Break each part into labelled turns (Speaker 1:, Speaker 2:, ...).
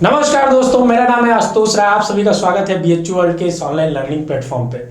Speaker 1: नमस्कार दोस्तों, मेरा नाम है आशुतोष राय। आप सभी का स्वागत है बीएचयू वर्ल्ड के इस ऑनलाइन लर्निंग प्लेटफॉर्म पे।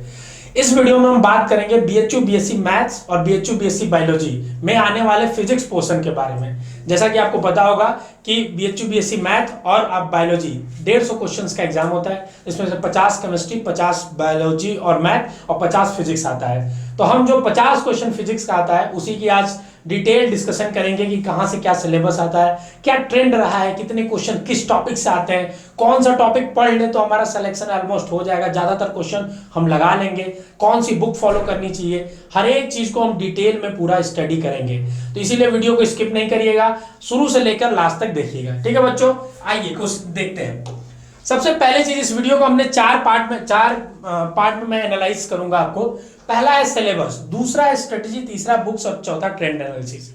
Speaker 1: इस वीडियो में हम बात करेंगे बीएचयू बीएससी मैथ्स और बीएचयू बीएससी बायोलॉजी में आने वाले फिजिक्स पोर्शन के बारे में। जैसा कि आपको पता होगा कि बीएचयू बीएससी मैथ और अब बायोलॉजी 150 क्वेश्चंस का एग्जाम होता है। इसमें से 50 केमिस्ट्री, 50 बायोलॉजी और मैथ और 50 फिजिक्स आता है। तो हम जो 50 क्वेश्चन फिजिक्स का आता है उसी की आज डिटेल डिस्कशन करेंगे कि कहां से क्या सिलेबस आता है, क्या ट्रेंड रहा है, कितने क्वेश्चन किस टॉपिक से आते हैं, कौन सा टॉपिक पढ़ ले तो हमारा सिलेक्शन ऑलमोस्ट हो जाएगा, ज्यादातर क्वेश्चन हम लगा लेंगे, कौन सी बुक फॉलो करनी चाहिए, हर एक चीज को हम डिटेल में पूरा स्टडी करेंगे। तो इसीलिए वीडियो को स्किप नहीं करिएगा, शुरू से लेकर लास्ट तक देखिएगा। ठीक है बच्चों, आइए कुछ देखते हैं। सबसे पहले चीज, इस वीडियो को हमने चार पार्ट में मैं एनालाइज करूंगा आपको। पहला है सिलेबस, दूसरा है स्ट्रेटजी, तीसरा बुक्स और चौथा ट्रेंड एनालिसिस।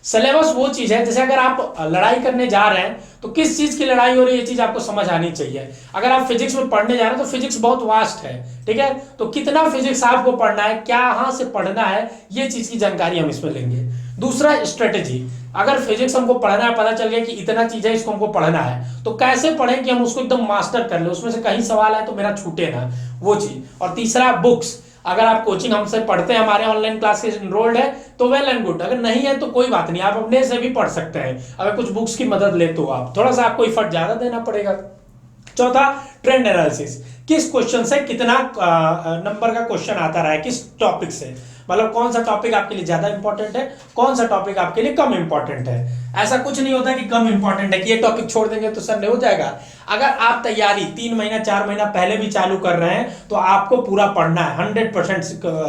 Speaker 1: सिलेबस वो चीज है जैसे अगर आप लड़ाई करने जा रहे हैं तो किस चीज की लड़ाई हो रही है ये चीज आपको समझ आनी चाहिए। अगर आप फिजिक्स में पढ़ने जा रहे हैं तो फिजिक्स बहुत वास्ट है, ठीक है, तो कितना फिजिक्स आपको पढ़ना है, कहां से पढ़ना है, ये चीज की जानकारी हम इसमें लेंगे। दूसरा स्ट्रेटजी, अगर फिजिक्स हमको पढ़ना है, पता चल गया कि इतना चीज है इसको हमको पढ़ना है, तो कैसे पढ़ें कि हम उसको एकदम मास्टर कर ले, उसमें से कहीं सवाल है तो मेरा छूटे ना, वो चीज। और तीसरा बुक्स, अगर आप कोचिंग हमसे पढ़ते हैं, हमारे ऑनलाइन क्लास के एनरोल्ड है तो वेल एंड गुड, अगर नहीं है तो कोई बात नहीं, आप अपने से भी पढ़ सकते हैं। अगर कुछ बुक्स की मदद ले तो आप थोड़ा सा आपको एफर्ट ज्यादा देना पड़ेगा। चौथा ट्रेंड एनालिसिस, किस क्वेश्चन से कितना नंबर का क्वेश्चन आता रहा है, किस टॉपिक से, मतलब कौन सा टॉपिक आपके लिए ज्यादा इंपॉर्टेंट है, कौन सा टॉपिक आपके लिए कम इंपॉर्टेंट है। ऐसा कुछ नहीं होता कि कम इंपॉर्टेंट है कि ये टॉपिक छोड़ देंगे तो सर नहीं हो जाएगा। अगर आप तैयारी 3 महीना 4 महीना पहले भी चालू कर रहे हैं तो आपको पूरा पढ़ना है 100%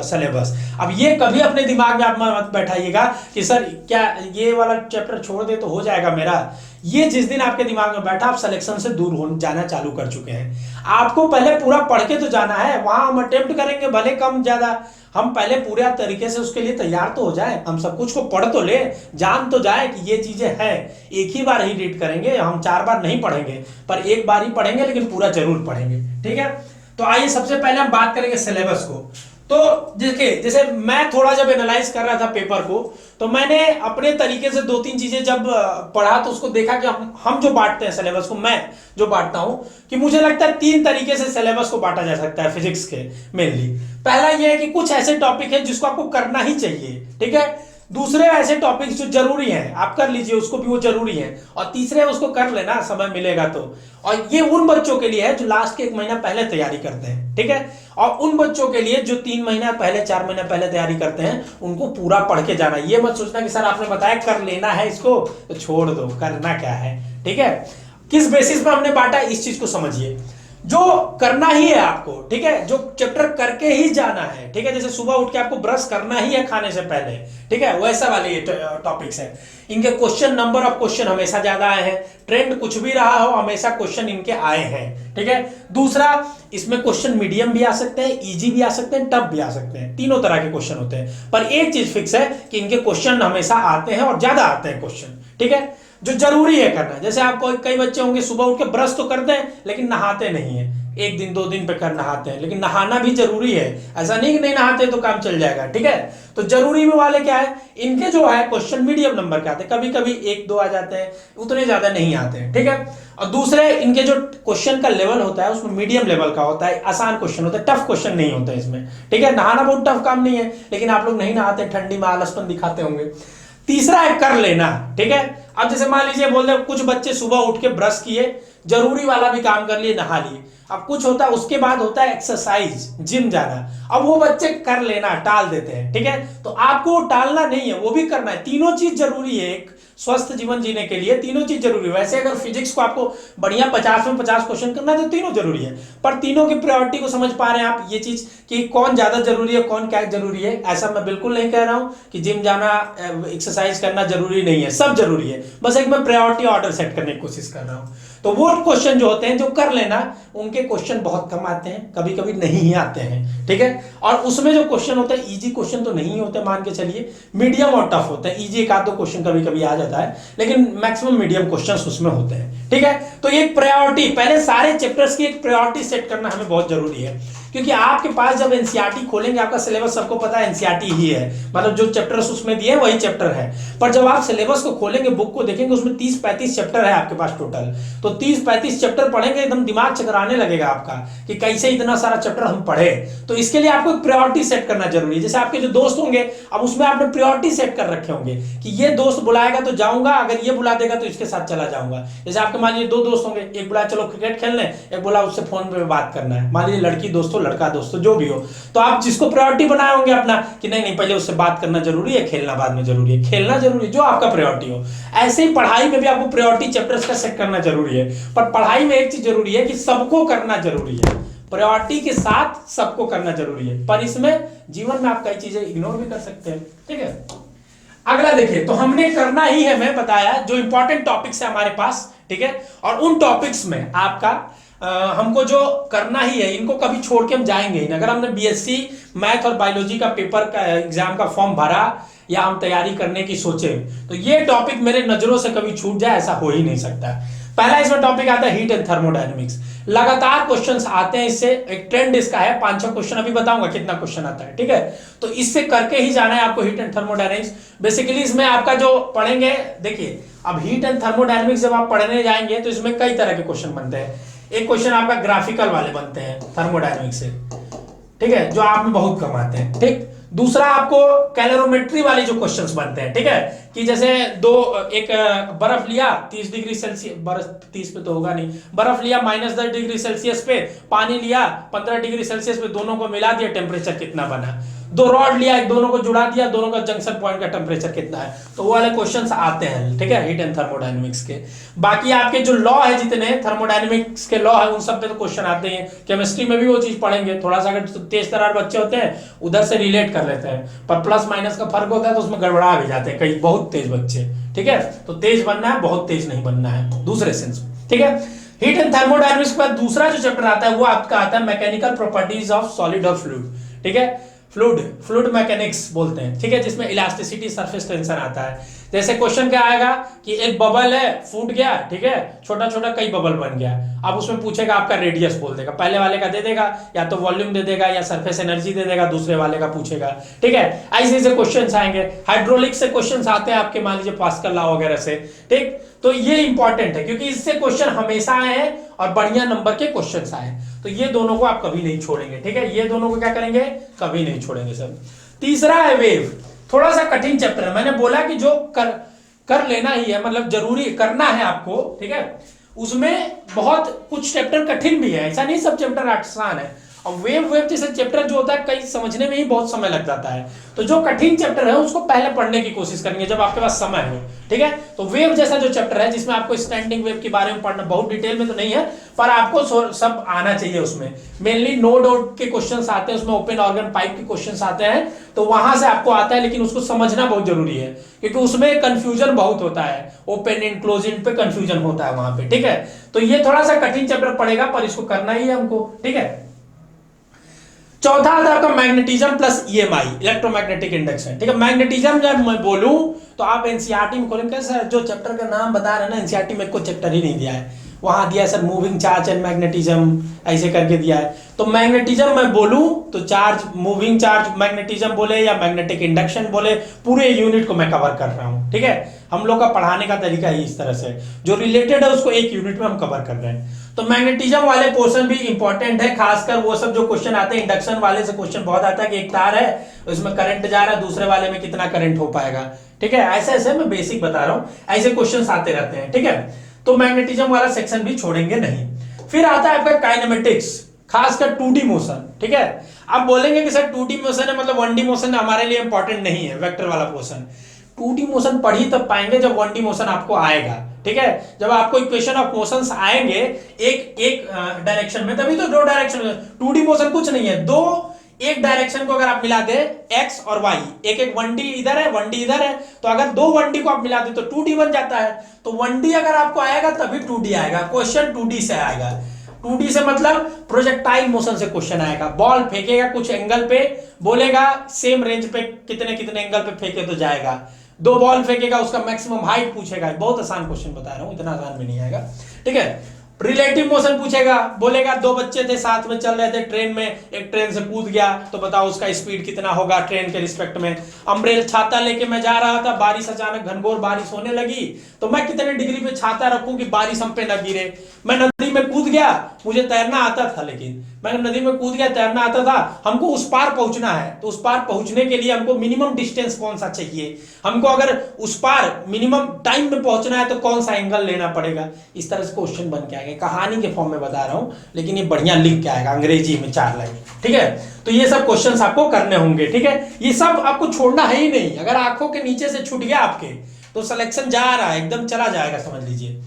Speaker 1: सिलेबस। अब ये कभी अपने दिमाग में आप मत बैठाइएगा कि सर क्या ये वाला चैप्टर छोड़ दे तो हो जाएगा मेरा। ये जिस दिन आपके दिमाग में बैठा, आप सिलेक्शन से दूर हो जाना चालू कर चुके हैं। आपको पहले पूरा पढ़ के तो जाना है, वहां हम अटेम्प्ट करेंगे भले कम ज्यादा, हम पहले पूरे तरीके से उसके लिए तैयार तो हो जाए, हम सब कुछ को पढ़ तो ले, जान तो जाए कि ये चीजें हैं। एक ही बार ही रीड करेंगे, हम 4 बार नहीं पढ़ेंगे, पर एक बार ही पढ़ेंगे, लेकिन पूरा जरूर पढ़ेंगे। ठीक है, तो आइए सबसे पहले हम बात करेंगे सिलेबस को। तो देखिए, जैसे मैं थोड़ा जब एनालाइज कर रहा था पेपर को, तो मैंने अपने तरीके से 2-3 चीजें जब पढ़ा तो उसको देखा कि हम जो बांटते हैं सिलेबस को, मैं जो बांटता हूं कि मुझे लगता है 3 तरीके से सिलेबस को बांटा जा सकता है फिजिक्स के मेनली। पहला यह है कि कुछ ऐसे टॉपिक है जिसको आपको करना ही चाहिए, ठीक है। दूसरे ऐसे टॉपिक्स जो जरूरी हैं आप कर लीजिए, उसको भी वो जरूरी है। और तीसरे उसको कर लेना समय मिलेगा तो। और ये उन बच्चों के लिए है जो लास्ट के 1 महीना पहले तैयारी करते हैं, ठीक है। और उन बच्चों के लिए जो 3 महीना पहले 4 महीना पहले तैयारी करते हैं, उनको पूरा पढ़ के जाना। ये मत सोचना कि सर आपने बताया कर लेना है इसको तो छोड़ दो, करना क्या है, ठीक है। किस बेसिस पर हमने बांटा इस चीज को समझिए। जो करना ही है आपको, ठीक है, जो चैप्टर करके ही जाना है, ठीक है। जैसे सुबह उठ के आपको ब्रश करना ही है खाने से पहले, ठीक है, वैसा वाले ये टॉपिक्स हैं। इनके क्वेश्चन, नंबर ऑफ क्वेश्चन हमेशा ज्यादा आए हैं, ट्रेंड कुछ भी रहा हो हमेशा क्वेश्चन इनके आए हैं, ठीक है। दूसरा, इसमें क्वेश्चन मीडियम भी आ सकते हैं, इजी भी आ सकते हैं, टफ भी आ सकते हैं, तीनों तरह के क्वेश्चन होते हैं। पर एक चीज फिक्स है कि इनके क्वेश्चन हमेशा आते हैं और ज्यादा आते हैं क्वेश्चन, ठीक है, जो जरूरी है करना। जैसे आपको कई बच्चे होंगे सुबह उठ के ब्रश तो करते हैं लेकिन नहाते नहीं है, 1 दिन 2 दिन पे कर नहाते हैं, लेकिन नहाना भी जरूरी है। ऐसा नहीं कि नहीं नहाते तो काम चल जाएगा, ठीक है। तो जरूरी में वाले क्या है, इनके जो है क्वेश्चन मीडियम नंबर के आते हैं, कभी कभी 1-2 आ जाते हैं, उतने ज्यादा नहीं आते हैं, ठीक है। और दूसरे, इनके जो क्वेश्चन का लेवल होता है उसमें मीडियम लेवल का होता है, आसान क्वेश्चन होता है, टफ क्वेश्चन नहीं होता है इसमें, ठीक है। नहाना बहुत टफ काम नहीं है, लेकिन आप लोग नहीं नहाते, ठंडी में आलसपन दिखाते होंगे। तीसरा है कर लेना, ठीक है। अब जैसे मान लीजिए बोल रहे कुछ बच्चे सुबह उठ के ब्रश किए, जरूरी वाला भी काम कर लिए, नहा लिए। अब कुछ होता है उसके बाद होता है एक्सरसाइज, जिम जाना। अब वो बच्चे कर लेना टाल देते हैं, ठीक है। तो आपको टालना नहीं है, वो भी करना है। तीनों चीज जरूरी है एक स्वस्थ जीवन जीने के लिए, तीनों चीज जरूरी है। वैसे अगर फिजिक्स को आपको बढ़िया 50 में 50 क्वेश्चन करना है तो तीनों जरूरी है, पर तीनों की प्रायोरिटी को समझ पा रहे हैं आप, ये चीज कि कौन ज्यादा जरूरी है, कौन क्या जरूरी है। ऐसा मैं बिल्कुल नहीं कह रहा हूं कि जिम जाना, एक्सरसाइज करना जरूरी नहीं है, सब जरूरी है। बस एक मैं प्रायोरिटी ऑर्डर सेट करने की कोशिश कर रहा हूं। तो वो क्वेश्चन जो होते हैं जो कर लेना, उनके क्वेश्चन बहुत कम आते हैं, कभी कभी नहीं ही आते हैं, ठीक है। और उसमें जो क्वेश्चन होते हैं, इजी क्वेश्चन तो नहीं होते मान के चलिए, मीडियम और टफ होते हैं। इजी 1-2 क्वेश्चन कभी कभी आ जाता है, लेकिन मैक्सिमम मीडियम क्वेश्चंस उसमें होते हैं, ठीक है। तो एक प्रायोरिटी, पहले सारे चैप्टर्स की एक प्रायोरिटी सेट करना हमें बहुत जरूरी है, क्योंकि आपके पास जब एनसीईआरटी खोलेंगे, आपका सिलेबस सबको पता है एनसीईआरटी ही है, मतलब जो चैप्टर्स उसमें दिए वही चैप्टर है। पर जब आप सिलेबस को खोलेंगे, बुक को देखेंगे, उसमें 30-35 चैप्टर है आपके पास टोटल। तो 30-35 चैप्टर पढ़ेंगे, एकदम दिमाग चकराने लगेगा आपका कि कैसे इतना सारा चैप्टर हम पढ़े। तो इसके लिए आपको प्रायोरिटी सेट करना जरूरी है। जैसे आपके जो दोस्त होंगे, अब उसमें आपने प्रायोरिटी सेट कर रखे होंगे कि ये दोस्त बुलाएगा तो जाऊंगा, अगर ये बुला देगा तो इसके साथ चला जाऊंगा। जैसे आपके मान लीजिए 2 दोस्त होंगे, एक बुला चलो क्रिकेट खेलने, एक बोला उससे फोन पे बात करना है, मान लीजिए लड़की दोस्त हो लड़का दोस्त हो जो भी हो, तो आप जिसको प्रायोरिटी बनाए होंगे अपना कि नहीं पहले उससे बात करना जरूरी है, खेलना बाद में जरूरी है, खेलना जरूरी है, जो आपका प्रायोरिटी हो। ऐसे ही पढ़ाई में भी आपको प्रायोरिटी चैप्टर्स का सेट करना जरूरी है। पर पढ़ाई में एक चीज जरूरी है कि सबको करना जरूरी है, प्रायोरिटी के साथ सबको करना जरूरी है। पर इसमें जीवन में आप कई चीजें इग्नोर भी कर सकते हैं, ठीक है। अगला देखिए, तो हमने करना ही है, मैं बताया जो इंपॉर्टेंट टॉपिक्स है हमारे पास, ठीक है। और उन टॉपिक्स में आपका हमको जो करना ही है, इनको कभी छोड़ के हम जाएंगे ही नहीं। अगर हमने बीएससी मैथ और बायोलॉजी का पेपर का एग्जाम का फॉर्म भरा या हम तैयारी करने की सोचे, तो ये टॉपिक मेरे नजरों से कभी छूट जाए, ऐसा हो ही नहीं सकता। पहला इसमें टॉपिक आता है हीट एंड थर्मोडायनेमिक्स। लगातार क्वेश्चंस आते हैं इससे, एक ट्रेंड इसका है, 5-6 क्वेश्चन अभी बताऊंगा कितना क्वेश्चन आता है, ठीक है। तो इससे करके ही जाना है आपको हीट एंड थर्मोडायनेमिक्स। बेसिकली इसमें आपका जो पढ़ेंगे, देखिए अब हीट एंड थर्मोडायनेमिक्स जब आप पढ़ने जाएंगे तो इसमें कई तरह के क्वेश्चन बनते हैं। एक क्वेश्चन आपका ग्राफिकल वाले बनते हैं थर्मोडायनेमिक्स से, ठीक है, जो आप में बहुत कम आते हैं, ठीक। दूसरा आपको कैलोरीमेट्री वाले जो क्वेश्चंस बनते हैं, ठीक है, कि जैसे एक बर्फ लिया 30 डिग्री सेल्सियस, बर्फ 30 पे तो होगा नहीं, बर्फ लिया -10 डिग्री सेल्सियस पे, पानी लिया 15 डिग्री सेल्सियस पे, दोनों को मिला दिया, टेम्परेचर कितना बना। 2 रॉड लिया, दोनों को जुड़ा दिया, दोनों का जंक्शन पॉइंट का टेम्परेचर कितना है। तो वो वाले क्वेश्चंस आते हैं, ठीक है, हीट एंड थर्मोडायनेमिक्स के। बाकी आपके जो लॉ है, जितने थर्मोडायनेमिक्स के लॉ है, उन सब पे तो क्वेश्चन आते हैं। केमिस्ट्री में भी वो चीज पढ़ेंगे, थोड़ा सा अगर तेज तरार बच्चे होते हैं उधर से रिलेट कर लेते हैं, पर प्लस माइनस का फर्क होता है तो उसमें गड़बड़ा भी जाते हैं कई बहुत तेज बच्चे, ठीक है। तो तेज बनना है, बहुत तेज नहीं बनना है दूसरे सेंस में, ठीक है। हीट एंड थर्मोडायनेमिक्स के बाद दूसरा जो चैप्टर आता है वो आपका आता है मैकेनिकल प्रॉपर्टीज ऑफ सॉलिड और फ्लूइड, ठीक है। फ्लूइड मैकेनिक्स बोलते हैं, ठीक है, जिसमें इलास्टिसिटी, सरफेस टेंशन आता है। जैसे क्वेश्चन क्या आएगा कि एक बबल है, फूट गया, ठीक है, छोटा छोटा कई बबल बन गया। अब उसमें पूछेगा, आपका रेडियस बोल देगा, पहले वाले का दे देगा, या तो वॉल्यूम दे देगा या सरफेस एनर्जी दे देगा, दूसरे वाले का पूछेगा, ठीक है। ऐसे ऐसे क्वेश्चंस आएंगे। हाइड्रोलिक से क्वेश्चंस आते हैं आपके, मान लीजिए पास्कल लॉ वगैरह से, ठीक। तो ये इंपॉर्टेंट है क्योंकि इससे क्वेश्चन हमेशा आए हैं और बढ़िया नंबर के क्वेश्चंस आए, तो ये दोनों को आप कभी नहीं छोड़ेंगे, ठीक है। ये दोनों को क्या करेंगे, कभी नहीं छोड़ेंगे सर। तीसरा है वेव, थोड़ा सा कठिन चैप्टर है। मैंने बोला कि जो कर लेना ही है, मतलब जरूरी करना है आपको, ठीक है। उसमें बहुत कुछ चैप्टर कठिन भी है, ऐसा नहीं सब चैप्टर आसान है। और वेव जैसे चैप्टर जो होता है कई समझने में ही बहुत समय लग जाता है। तो जो कठिन चैप्टर है उसको पहले पढ़ने की कोशिश करेंगे जब आपके पास समय हो, ठीक है। तो वेव जैसा जो चैप्टर है, जिसमें आपको स्टैंडिंग वेव के बारे में पढ़ना, बहुत डिटेल में तो नहीं है, पर आपको सब आना चाहिए। उसमें मेनली नो डॉट के क्वेश्चंस आते हैं, उसमें ओपन ऑर्गन पाइप के क्वेश्चंस आते हैं, तो वहां से आपको आता है, लेकिन उसको समझना बहुत जरूरी है क्योंकि उसमें कंफ्यूजन बहुत होता है, ओपन एंड क्लोज एंड पे कंफ्यूजन होता है वहां पे, ठीक है। तो ये थोड़ा सा कठिन चैप्टर पड़ेगा, पर इसको करना ही है हमको, ठीक है। चौथा आता है आपका magnetism plus EMI, electromagnetic induction, ठीक है। मैग्नेटिज्म जब मैं बोलूं तो आप एनसीईआरटी में खोलेंगे, सर जो चैप्टर का नाम बता रहे हैं ना, एनसीईआरटी में कोई चैप्टर ही नहीं दिया है, वहां दिया है sir moving charge and magnetism, ऐसे करके दिया है। तो मैग्नेटिज्म मैं बोलूं तो चार्ज, मूविंग चार्ज मैग्नेटिज्म बोले या मैग्नेटिक इंडक्शन बोले, पूरे यूनिट को मैं कवर कर रहा हूं, ठीक है। हम लोग का पढ़ाने का तरीका ही इस तरह से, जो रिलेटेड है उसको एक यूनिट में हम कवर कर रहे हैं। तो मैग्नेटिज्म वाले पोर्शन भी इंपॉर्टेंट है, खासकर वो सब जो क्वेश्चन आते हैं, इंडक्शन वाले से क्वेश्चन बहुत आता है कि एक तार है उसमें करंट जा रहा है, दूसरे वाले में कितना करंट हो पाएगा, ठीक है। ऐसे ऐसे मैं बेसिक बता रहा हूं, ऐसे क्वेश्चन आते रहते हैं, ठीक है। तो मैग्नेटिज्म वाला सेक्शन भी छोड़ेंगे नहीं। फिर आता है आपका काइनेमेटिक्स, खासकर 2D मोशन, ठीक है। आप बोलेंगे कि सर 2D मोशन है, मतलब 1D मोशन हमारे लिए इंपॉर्टेंट नहीं है, वेक्टर वाला पोर्शन। 2D मोशन पढ़ ही तब पाएंगे जब 1D मोशन आपको आएगा, ठीक है। जब आपको इक्वेशन ऑफ मोशंस आएंगे एक डायरेक्शन में, तभी तो 2 डायरेक्शन में। 2D मोशन कुछ नहीं है, दो एक डायरेक्शन को अगर आप मिला दे x और y, एक 1D इधर है 1D इधर है, तो अगर 2 1D को आप मिला दे तो 2D बन जाता है। तो 1D अगर आपको आएगा तभी 2D आएगा, क्वेश्चन 2D से आएगा। 2D से मतलब प्रोजेक्टाइल मोशन से क्वेश्चन आएगा, बॉल फेंकेगा कुछ एंगल पे, बोलेगा सेम रेंज पे कितने कितने एंगल पे फेंके तो जाएगा, 2 बॉल फेंकेगा उसका मैक्सिमम हाइट पूछेगा। बहुत आसान क्वेश्चन बता रहा हूं, इतना आसान भी नहीं आएगा, ठीक है। रिलेटिव मोशन पूछेगा, बोलेगा दो बच्चे थे साथ में चल रहे थे ट्रेन में, एक ट्रेन से कूद गया तो बताओ उसका स्पीड कितना होगा ट्रेन के रिस्पेक्ट में। अम्ब्रेल छाता लेके मैं जा रहा था, बारिश अचानक घनघोर बारिश होने लगी तो मैं कितने डिग्री पे छाता रखूं कि बारिश हम पे न गिरे। मैं नदी में कूद गया, मुझे तैरना आता था, लेकिन मैं नदी में कूद गया, तैरना आता था, हमको उस पार पहुंचना है तो उस पार पहुंचने के लिए हमको मिनिमम डिस्टेंस कौन सा चाहिए, हमको अगर उस पार मिनिमम टाइम में पहुंचना है तो कौन सा एंगल लेना पड़ेगा। इस तरह से क्वेश्चन बन के आएगा, कहानी के फॉर्म में बता रहा हूं लेकिन ये बढ़िया लिख के आएगा अंग्रेजी में 4 लाइन। ठीक है, तो ये सब क्वेश्चंस आपको करने होंगे। ठीक है, ये सब आपको छोड़ना है ही नहीं, अगर आंखों के नीचे से छूट गया आपके तो सिलेक्शन जा रहा है, एकदम चला जाएगा, समझ लीजिए।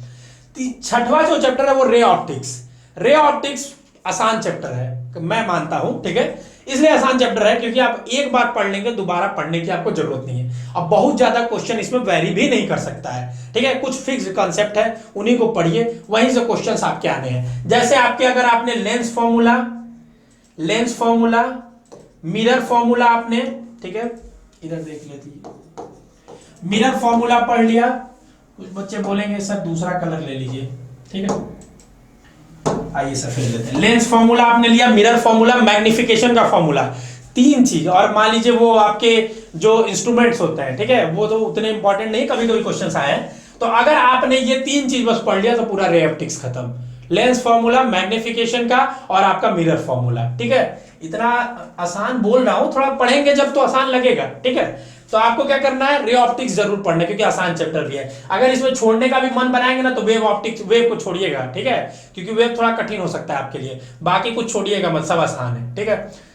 Speaker 1: छठवां जो चैप्टर है वो रे ऑप्टिक्स। रे ऑप्टिक्स आसान चैप्टर है मैं मानता हूं, ठीक है, इसलिए आसान चैप्टर है क्योंकि आप एक बार पढ़ लेंगे, दोबारा पढ़ने की आपको जरूरत नहीं है। अब बहुत ज्यादा क्वेश्चन इसमें वेरी भी नहीं कर सकता है, ठीक है, कुछ फिक्स कॉन्सेप्ट है उन्हीं को पढ़िए, वहीं से क्वेश्चंस आपके आने हैं। जैसे आपके अगर आपने लेंस फॉर्मूला मिरर फॉर्मूला आपने, ठीक है, इधर देख लेती है, मिरर फॉर्मूला पढ़ लिया, कुछ बच्चे बोलेंगे सर दूसरा कलर ले लीजिए, ठीक है, आइए सफेद लेते हैं। लेंस फॉर्मूला आपने लिया, मिरर फॉर्मूला, मैग्निफिकेशन का फॉर्मूला, 3 चीज। और मान लीजिए वो आपके जो इंस्ट्रूमेंट्स होते हैं, ठीक है, वो तो उतने इंपॉर्टेंट नहीं, कभी कभी क्वेश्चन आए हैं, तो अगर आपने ये 3 चीज बस पढ़ लिया तो पूरा रे ऑप्टिक्स खत्म। लेंस फॉर्मूला, मैग्निफिकेशन का और आपका मिरर फॉर्मूला, ठीक है। इतना आसान बोल रहा हूं, थोड़ा पढ़ेंगे जब तो आसान लगेगा, ठीक है। तो आपको क्या करना है, रे ऑप्टिक्स जरूर पढ़ना क्योंकि आसान चैप्टर भी है। अगर इसमें छोड़ने का भी मन बनाएंगे ना तो वेव ऑप्टिक्स, वेव को छोड़िएगा, ठीक है, क्योंकि वेव थोड़ा कठिन हो सकता है आपके लिए, बाकी कुछ छोड़िएगा मत, सब आसान है, ठीक है।